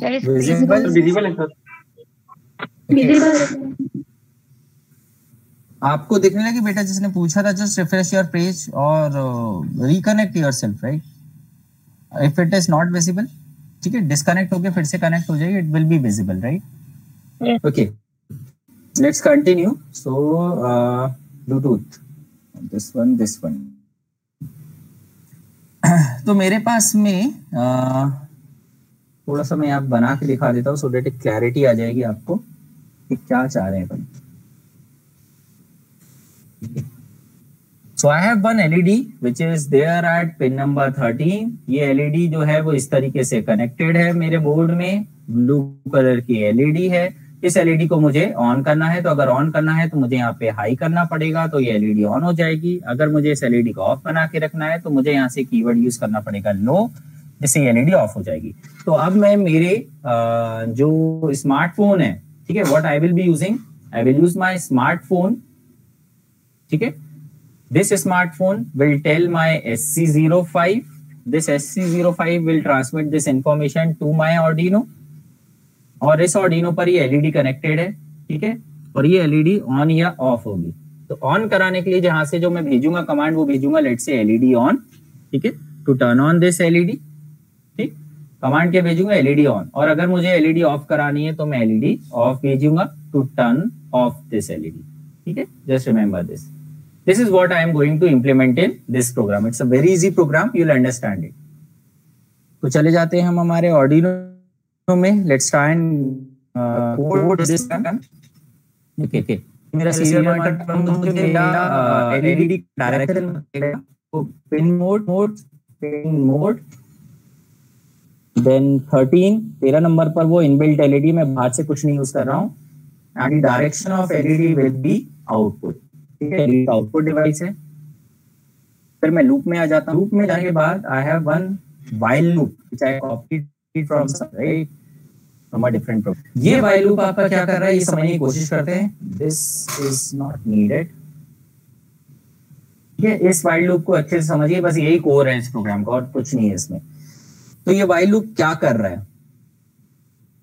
[SPEAKER 2] विजिबल है सर.
[SPEAKER 1] आपको दिखने लगी बेटा जिसने पूछा था? जस्ट रिफ्रेश योर पेज और reconnect yourself, right? If it is not visible, ठीक है, डिस्कनेक्ट होके फिर से कनेक्ट हो जाएगी, it will be visible, right? Okay, let's continue. So Bluetooth, this one. तो मेरे पास में थोड़ा सा मैं आप बना के दिखा देता हूँ सो दैट एक क्लैरिटी आ जाएगी आपको कि क्या चाह रहे हैं अपन. So I have one LED which is there at pin number 13. ये LED जो है वो इस तरीके से कनेक्टेड है मेरे बोर्ड में. ब्लू कलर की LED है. इस LED को मुझे ऑन करना है, तो अगर ऑन करना है तो मुझे यहाँ पे हाई करना पड़ेगा, तो ये LED ऑन हो जाएगी. अगर मुझे इस LED को ऑफ बना के रखना है तो मुझे यहाँ से कीवर्ड यूज करना पड़ेगा लो, जिससे ये LED ऑफ हो जाएगी. तो अब मैं मेरे जो स्मार्टफोन है, ठीक है, what I will be using, I will use my smartphone. ठीक है, this smartphone will tell my SC05. This SC05 will transmit this information to my Arduino. और इस Arduino पर ये LED कनेक्टेड है. ठीक है, और ये LED ऑन या ऑफ होगी. तो ऑन कराने के लिए जहां से जो मैं भेजूंगा कमांड, वो भेजूंगा लेट्स से LED ऑन. ठीक है, to turn on this LED. ठीक, कमांड क्या भेजूंगा? LED on. और अगर मुझे LED ऑफ करानी है तो मैं LED ऑफ भेजूंगा to turn off this LED. ठीक है, just remember this. This is what I am going to implement in this program. It's a very easy program. You'll understand it. तो चले जाते हैं हम हमारे Arduino में. Let's try and code this okay मेरा सीरियल मॉनिटर मुझे या एलईडी डायरेक्शन तो पिन मोड देन 13 नंबर पर वो इनबिल्ट एलईडी, मैं बाहर से कुछ नहीं यूज कर रहा हूँ, and direction of LED will be output, ठीक है, आउटपुट डिवाइस है। फिर मैं लूप में आ जाता हूँ। लूप में जाने के बाद I have one while loop which I copied from right from a different program. ये व्हाइल लूप आपका क्या कर रहा है ये समझने की कोशिश करते हैं। दिस इज नॉट नीडेड, ठीक है, इस व्हाइल लूप को अच्छे से समझिए, बस यही कोर है इस प्रोग्राम का और कुछ नहीं है इसमें। तो ये व्हाइल लूप क्या कर रहा है,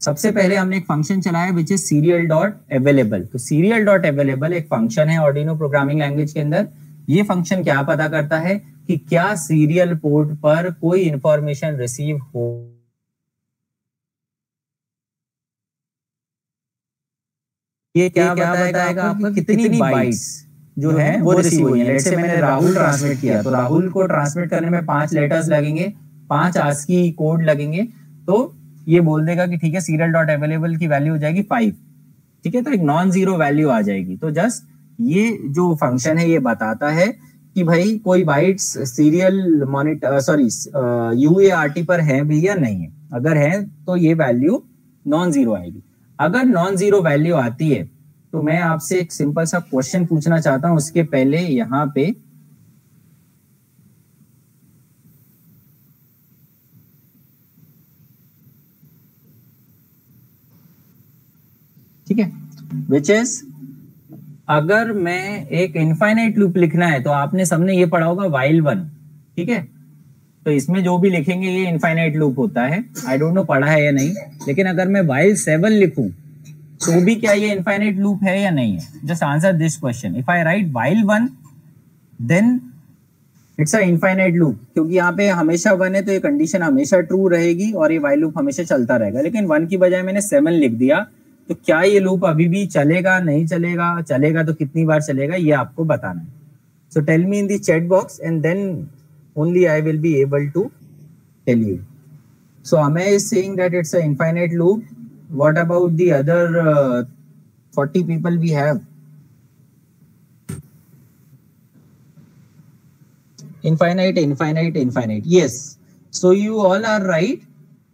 [SPEAKER 1] सबसे पहले हमने एक फंक्शन चलाया which is serial dot available. तो सीरियल डॉट अवेलेबल एक फंक्शन है आर्डिनो प्रोग्रामिंग लैंग्वेज के अंदर। ये फंक्शन क्या पता करता है कि क्या सीरियल पोर्ट पर कोई इंफॉर्मेशन रिसीव हो, ये क्या बताएगा आपको कितनी बाइट्स जो है वो रिसीव हुई है। लेट्स से मैंने राहुल ट्रांसमिट किया, तो राहुल को ट्रांसमिट करने में 5 लेटर्स लगेंगे, 5 आस्की कोड लगेंगे, तो ये बोल देगा कि ठीक है सीरियल डॉट अवेलेबल की वैल्यू हो जाएगी 5, ठीक है, तो एक नॉन जीरो वैल्यू आ जाएगी। तो जस्ट ये जो फंक्शन है ये बताता है कि भाई कोई बाइट्स सीरियल मॉनिटर यूएआरटी पर है भी या नहीं है। अगर है तो ये वैल्यू नॉन जीरो आएगी। अगर नॉन जीरो वैल्यू आती है तो मैं आपसे एक सिंपल सा क्वेश्चन पूछना चाहता हूं। उसके पहले यहां पे ठीक है, विच इज अगर मैं एक इनफाइनाइट लूप लिखना है तो आपने सबने ये पढ़ा होगा व्हाइल वन, ठीक है, तो इसमें जो भी लिखेंगे ये इनफाइनाइट लूप होता है। आई डोंट नो पढ़ा है या नहीं, लेकिन अगर मैं व्हाइल 7 लिखूं तो भी क्या ये इनफाइनाइट लूप है या नहीं है? Just answer this question. If I write while 1 then it's a infinite loop, क्योंकि यहाँ पे हमेशा 1 है तो ये कंडीशन हमेशा ट्रू रहेगी और ये व्हाइल लूप हमेशा चलता रहेगा। लेकिन 1 की बजाय मैंने 7 लिख दिया, तो क्या ये लूप अभी भी चलेगा, नहीं चलेगा, चलेगा तो कितनी बार चलेगा, ये आपको बताना है। So tell me in the chat box and then only I will be able to tell you. So Amay is saying that it's an infinite loop. What about the other 40 people we have? Infinite. Yes. So you all are right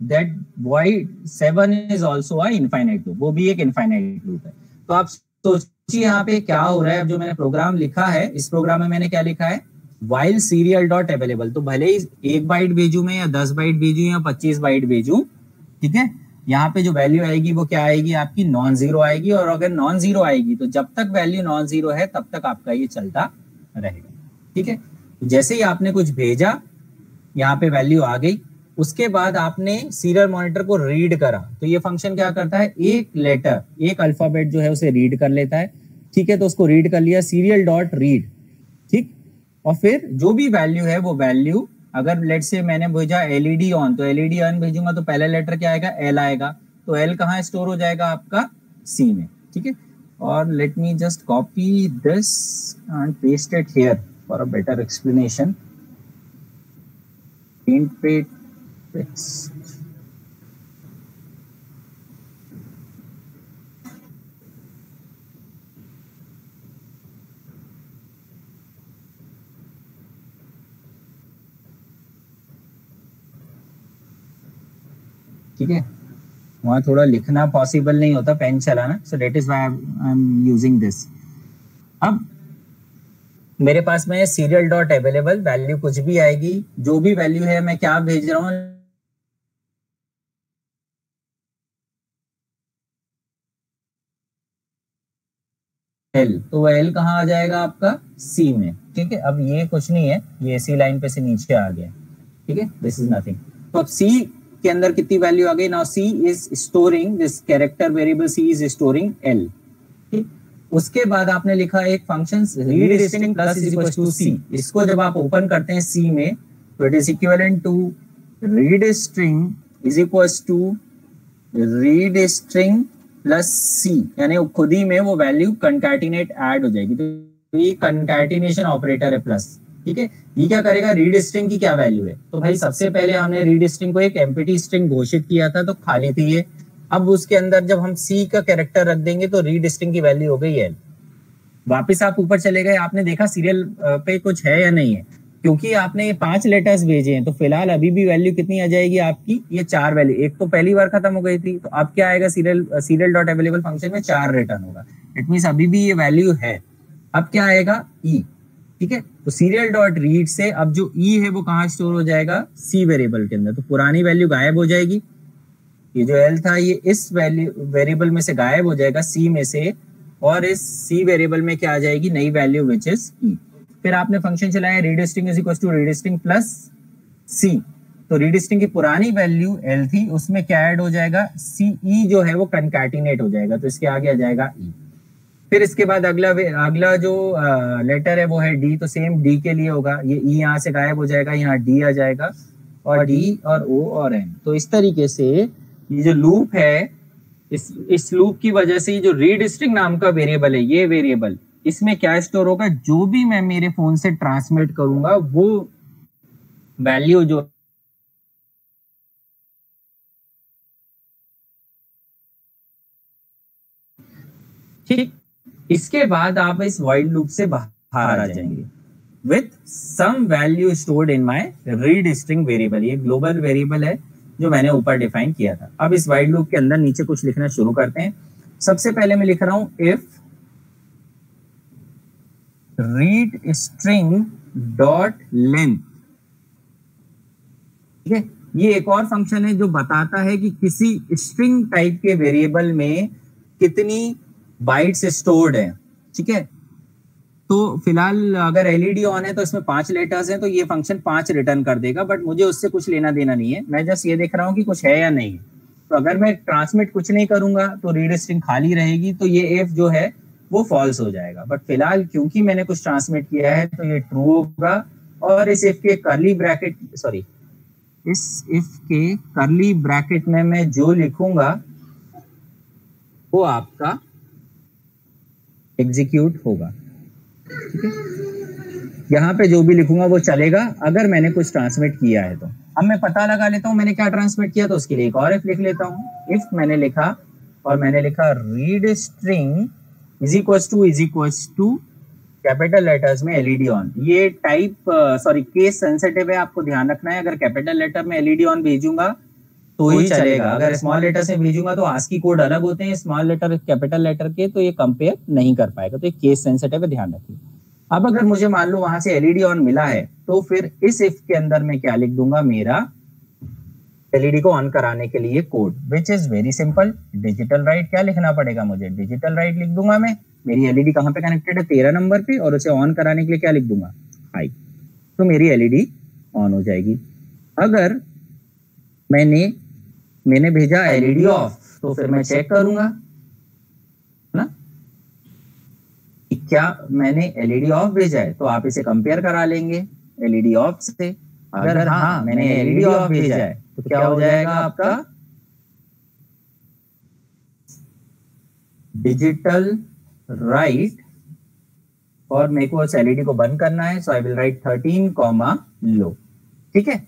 [SPEAKER 1] that void 7 is also a infinite loop. वो भी एक infinite loop है। तो आप सोचिए यहाँ पे क्या हो रहा है। अब जो मैंने प्रोग्राम लिखा है, इस प्रोग्राम में मैंने क्या लिखा है, while serial dot available। तो भले ही 1 बाइट भेजू मैं या 10 बाइट भेजू या 25 बाइट भेजू, ठीक है, यहाँ पे जो वैल्यू आएगी वो क्या आएगी, आपकी नॉन जीरो आएगी। और अगर नॉन जीरो आएगी तो जब तक वैल्यू नॉन जीरो है तब तक आपका ये चलता रहेगा, ठीक है। तो जैसे ही आपने कुछ भेजा, यहाँ पे वैल्यू आ गई, उसके बाद आपने सीरियल मॉनिटर को रीड करा, तो ये फंक्शन क्या करता है, एक लेटर, एक अल्फाबेट जो है उसे रीड कर लेता है, ठीक है। तो उसको रीड कर लिया, सीरियल डॉट रीड, ठीक, और फिर जो भी वैल्यू है वो वैल्यू, अगर लेट से मैंने भेजा एलईडी ऑन, तो एलईडी ऑन भेजूंगा तो पहला लेटर क्या आएगा, एल आएगा। तो एल कहाँ स्टोर हो जाएगा, आपका सी में, ठीक है। और late me just copy this and paste it here for a better explanation. ठीक है, वहां थोड़ा लिखना पॉसिबल नहीं होता, पेन चलाना, सो that is why I am using this. अब मेरे पास में सीरियल डॉट अवेलेबल, वैल्यू कुछ भी आएगी, जो भी वैल्यू है मैं क्या भेज रहा हूँ, एल, तो एल कहाँ आ जाएगा, आपका सी में, ठीक है। अब ये कुछ नहीं है, ये सी लाइन पे से नीचे आ गया, ठीक है, दिस इज नथिंग। तो अब सी के अंदर कितनी वैल्यू आ गई, now C is storing this character variable, C is storing L, ठीक। उसके बाद आपने लिखा एक function read string plus is equal to C. इसको जब आप ओपन करते हैं सी में, तो it is equivalent to read string is equal to read string plus C, यानी खुद ही में वो वैल्यू कंकैटिनेट ऐड हो जाएगी। तो ये कंकैटिनेशन ऑपरेटर है प्लस, ठीक है। ये क्या करेगा, रीड स्ट्रिंग की क्या वैल्यू है, तो भाई सबसे पहले हमने रीड स्ट्रिंग को एक एम्प्टी स्ट्रिंग घोषित किया था, तो खाली थी ये। अब उसके अंदर जब हम सी का कैरेक्टर रख देंगे तो रीड स्ट्रिंग की वैल्यू हो गई एल। वापस आप ऊपर चले गए, आपने देखा सीरियल पे कुछ है या नहीं है, क्योंकि आपने ये 5 लेटर्स भेजे हैं तो फिलहाल अभी भी वैल्यू कितनी आ जाएगी आपकी, ये 4 वैल्यू। एक तो पहली बार खत्म हो गई थी, तो अब क्या आएगा, सीरियल डॉट अवेलेबल फंक्शन में 4 रिटर्न होगा। इट मीन अभी भी ये वैल्यू है। अब क्या आएगा, ई। ठीक है, तो सीरियल डॉट रीड से अब जो ई है वो कहाँ स्टोर हो जाएगा, सी वेरिएबल के अंदर। तो पुरानी वैल्यू गायब हो जाएगी, ये जो एल था ये इस वैल्यू वेरिएबल में से गायब हो जाएगा, सी में से, और इस सी वेरिएबल में क्या आ जाएगी, नई वैल्यू विच इज ई। फिर आपने फंक्शन चलाया read string is equal to read string plus C. तो रीड स्ट्रिंग की पुरानी वैल्यू एल थी, उसमें क्या ऐड हो जाएगा, सी ई जो है वो कंकैटिनेट हो जाएगा, तो इसके आगे आ जाएगा ई। फिर इसके बाद अगला जो लेटर है वो है डी, तो सेम डी के लिए होगा, ये ई यहाँ से गायब हो जाएगा, यहाँ डी आ जाएगा, और डी और ओ और एन। तो इस तरीके से ये जो लूप है, इस लूप की वजह से जो रीड स्ट्रिंग नाम का वेरिएबल है, ये वेरिएबल, इसमें क्या स्टोर होगा, जो भी मैं मेरे फोन से ट्रांसमिट करूंगा वो वैल्यू जो ठीक। इसके बाद आप इस वाइल लूप से बाहर आ जाएंगे with some value stored in my read string variable. ये ग्लोबल वेरिएबल है जो मैंने ऊपर डिफाइन किया था। अब इस वाइल लूप के अंदर नीचे कुछ लिखना शुरू करते हैं। सबसे पहले मैं लिख रहा हूं if read string dot length. ठीक है, ये एक और फंक्शन है जो बताता है कि किसी स्ट्रिंग टाइप के वेरिएबल में कितनी बाइट्स स्टोर्ड है। ठीक है, तो फिलहाल अगर एलईडी ऑन है तो इसमें 5 लेटर्स हैं, तो ये फंक्शन 5 रिटर्न कर देगा, बट मुझे उससे कुछ लेना देना नहीं है, मैं जस्ट ये देख रहा हूँ कि कुछ है या नहीं। तो अगर मैं ट्रांसमिट कुछ नहीं करूंगा तो रीड स्ट्रिंग खाली रहेगी, तो ये इफ जो है वो फॉल्स हो जाएगा। बट फिलहाल क्योंकि मैंने कुछ ट्रांसमिट किया है तो ये ट्रू होगा, और इस इफ के करली ब्रैकेट इस इफ के करली ब्रैकेट में मैं जो लिखूंगा वो आपका एग्जीक्यूट होगा। ठीक है, यहाँ पे जो भी लिखूंगा वो चलेगा अगर मैंने कुछ ट्रांसमिट किया है तो। अब मैं पता लगा लेता हूँ मैंने क्या ट्रांसमिट किया, तो उसके लिए एक और इफ लिख लेता हूँ। इफ मैंने लिखा और मैंने लिखा read string is equals to capital letters में एलईडी ऑन। ये टाइप केस सेंसिटिव है, आपको ध्यान रखना है। अगर कैपिटल लेटर में एलईडी ऑन भेजूंगा तो ही चलेगा, अगर स्मॉल लेटर से भेजूंगा तो आस्की कोड अलग होते हैं, स्मॉल लेटर कैपिटल लेटर के, तो ये कंपेयर नहीं कर पाएगा। तो ये केस सेंसिटिव है, ध्यान रखिए। अब अगर मुझे मान लो वहां से एलईडी ऑन मिला है तो फिर इस इफ के अंदर मैं क्या लिख दूंगा, मेरा एलईडी को ऑन कराने के लिए code, which is very simple. Digital right क्या लिखना पड़ेगा मुझे, डिजिटल राइट लिख दूंगा मैं। मेरी एलईडी कहाँ पे कनेक्टेड है, 13 नंबर पे, और उसे ऑन कराने के लिए क्या लिख दूंगा, हाई। तो मेरी एलईडी ऑन हो जाएगी। अगर मैंने भेजा एलईडी ऑफ, तो फिर मैं चेक करूंगा ना कि क्या मैंने एलईडी ऑफ भेजा है, तो आप इसे कंपेयर करा लेंगे एलईडी ऑफ से। अगर हाँ मैंने एलईडी ऑफ भेजा है तो क्या हो जाएगा आपका डिजिटल राइट, और मेरे को उस एलईडी को बंद करना है, सो आई विल राइट 13 लो। ठीक है,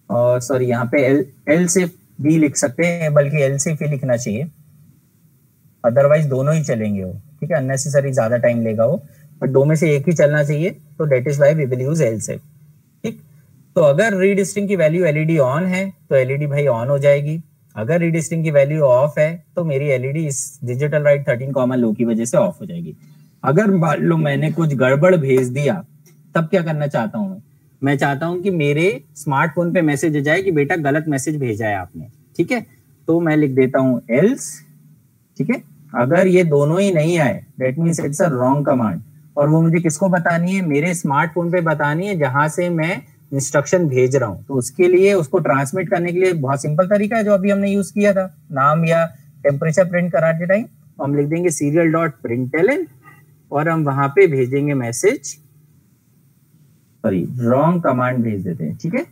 [SPEAKER 1] और सॉरी यहाँ पे एल सिर्फ भी लिख सकते हैं, बल्कि एल सिर्फ ही लिखना चाहिए, अदरवाइज दोनों ही चलेंगे वो। ठीक है, अननेसेसरी ज्यादा टाइम लेगा वो, बट दो में से एक ही चलना चाहिए, तो that is why we will use L सिर्फ। ठीक, तो अगर रीड स्ट्रिंग की वैल्यू एलईडी ऑन है तो एलईडी भाई ऑन हो जाएगी। अगर रीड स्ट्रिंग की वैल्यू ऑफ है तो मेरी एलईडी इस डिजिटल राइट 13 लो की वजह से ऑफ हो जाएगी। अगर मान लो मैंने कुछ गड़बड़ भेज दिया, तब क्या करना चाहता हूं मैं चाहता हूं कि मेरे स्मार्टफोन पे मैसेज आ जाए कि बेटा गलत मैसेज भेजा है आपने। ठीक है, तो मैं लिख देता हूं एल्स। ठीक है, अगर ये दोनों ही नहीं आए that means it's a wrong command, और वो मुझे किसको बतानी है, मेरे स्मार्टफोन पे बतानी है जहां से मैं इंस्ट्रक्शन भेज रहा हूं। तो उसके लिए उसको ट्रांसमिट करने के लिए बहुत सिंपल तरीका है जो अभी हमने यूज किया था, नाम या टेम्परेचर प्रिंट कराते टाइम हम लिख देंगे सीरियल डॉट प्रिंटलन, और हम वहां पे भेजेंगे मैसेज, सॉरी रॉन्ग कमांड भेज देते हैं। ठीक है,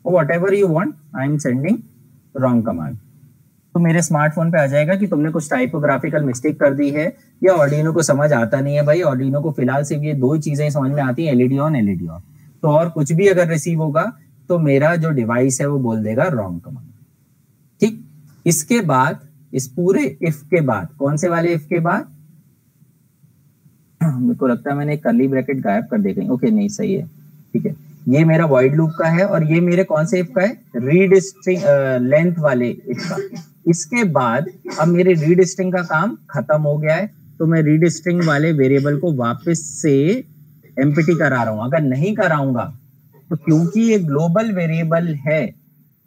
[SPEAKER 1] whatever you want, I am sending wrong command. तो मेरे स्मार्टफोन पे आ जाएगा कि तुमने कुछ टाइपोग्राफिकल मिस्टेक कर दी है, या ऑर्डिनो को समझ आता नहीं है। भाई ऑर्डिनो को फिलहाल सिर्फ ये दो चीजें समझ में आती है, एलईडी ऑन एलईडी ऑफ। तो और कुछ भी अगर रिसीव होगा तो मेरा जो डिवाइस है वो बोल देगा रॉन्ग कमांड। ठीक, इसके बाद, इस पूरे इफ के बाद, कौन से वाले इफ के बाद, मेरे को लगता है मैंने कर्ली ब्रैकेट गायब कर दी कहीं, ओके नहीं सही है, ठीक है, ये मेरा वॉइड लूप का है और ये मेरे कौन से इफ का है, रीड स्ट्रिंग लेंथ वाले इफ का। इसके बाद अब मेरे रीड स्ट्रिंग का काम खत्म हो गया है, तो मैं रीड स्ट्रिंग वाले वेरिएबल को वापस से एम्प्टी करा रहा हूं। अगर नहीं कराऊंगा तो क्योंकि ये ग्लोबल वेरिएबल है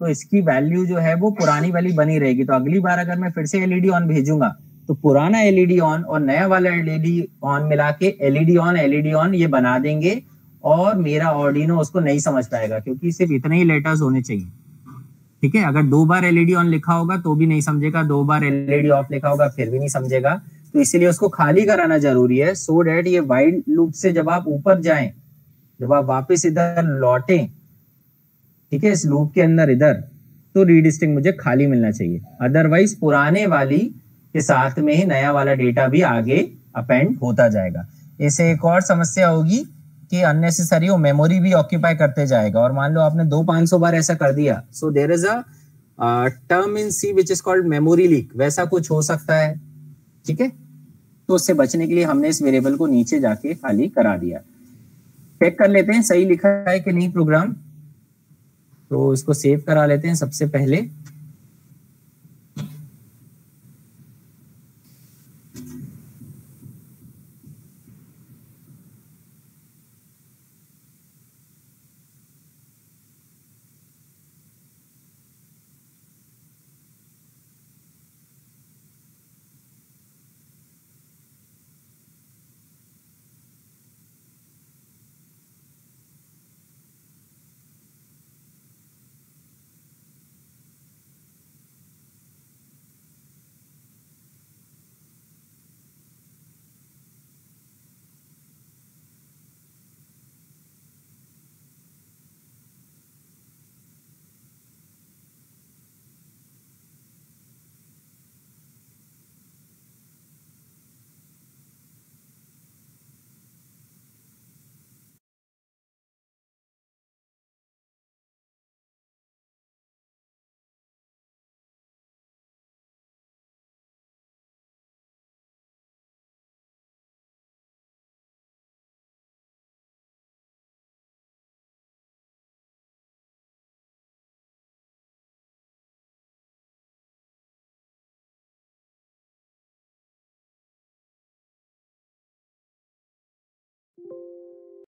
[SPEAKER 1] तो इसकी वैल्यू जो है वो पुरानी वाली बनी रहेगी। तो अगली बार अगर मैं फिर से एलईडी ऑन भेजूंगा तो पुराना एलईडी ऑन और नया वाला एलईडी ऑन मिला के एलईडी ऑन ये बना देंगे और मेरा ऑर्डिनो उसको नहीं समझ पाएगा, क्योंकि सिर्फ इतने ही लेटर्स होने चाहिए, ठीक है। अगर 2 बार एलईडी ऑन लिखा होगा तो भी नहीं समझेगा, 2 बार एलईडी ऑफ लिखा होगा फिर भी नहीं समझेगा। तो इसीलिए उसको खाली कराना जरूरी है, सो डेट ये वाइड लूप से जब आप ऊपर जाएं, जब आप वापस इधर लौटें, ठीक है, इस लूप के अंदर इधर, तो रीड स्ट्रिंग मुझे खाली मिलना चाहिए। अदरवाइज पुराने वाली के साथ में ही नया वाला डेटा भी आगे अपेंड होता जाएगा। इससे एक और समस्या होगी कि अननेसेसरी वो मेमोरी भी ऑक्यूपाई करते जाएगा। और मान लो आपने 200-500 बार ऐसा कर दिया, so there is a term in C which is called memory leak, वैसा कुछ हो सकता है, ठीक है। तो उससे बचने के लिए हमने इस वेरिएबल को नीचे जाके खाली करा दिया। चेक कर लेते हैं सही लिखा है कि नहीं प्रोग्राम, तो इसको सेव करा लेते हैं सबसे पहले।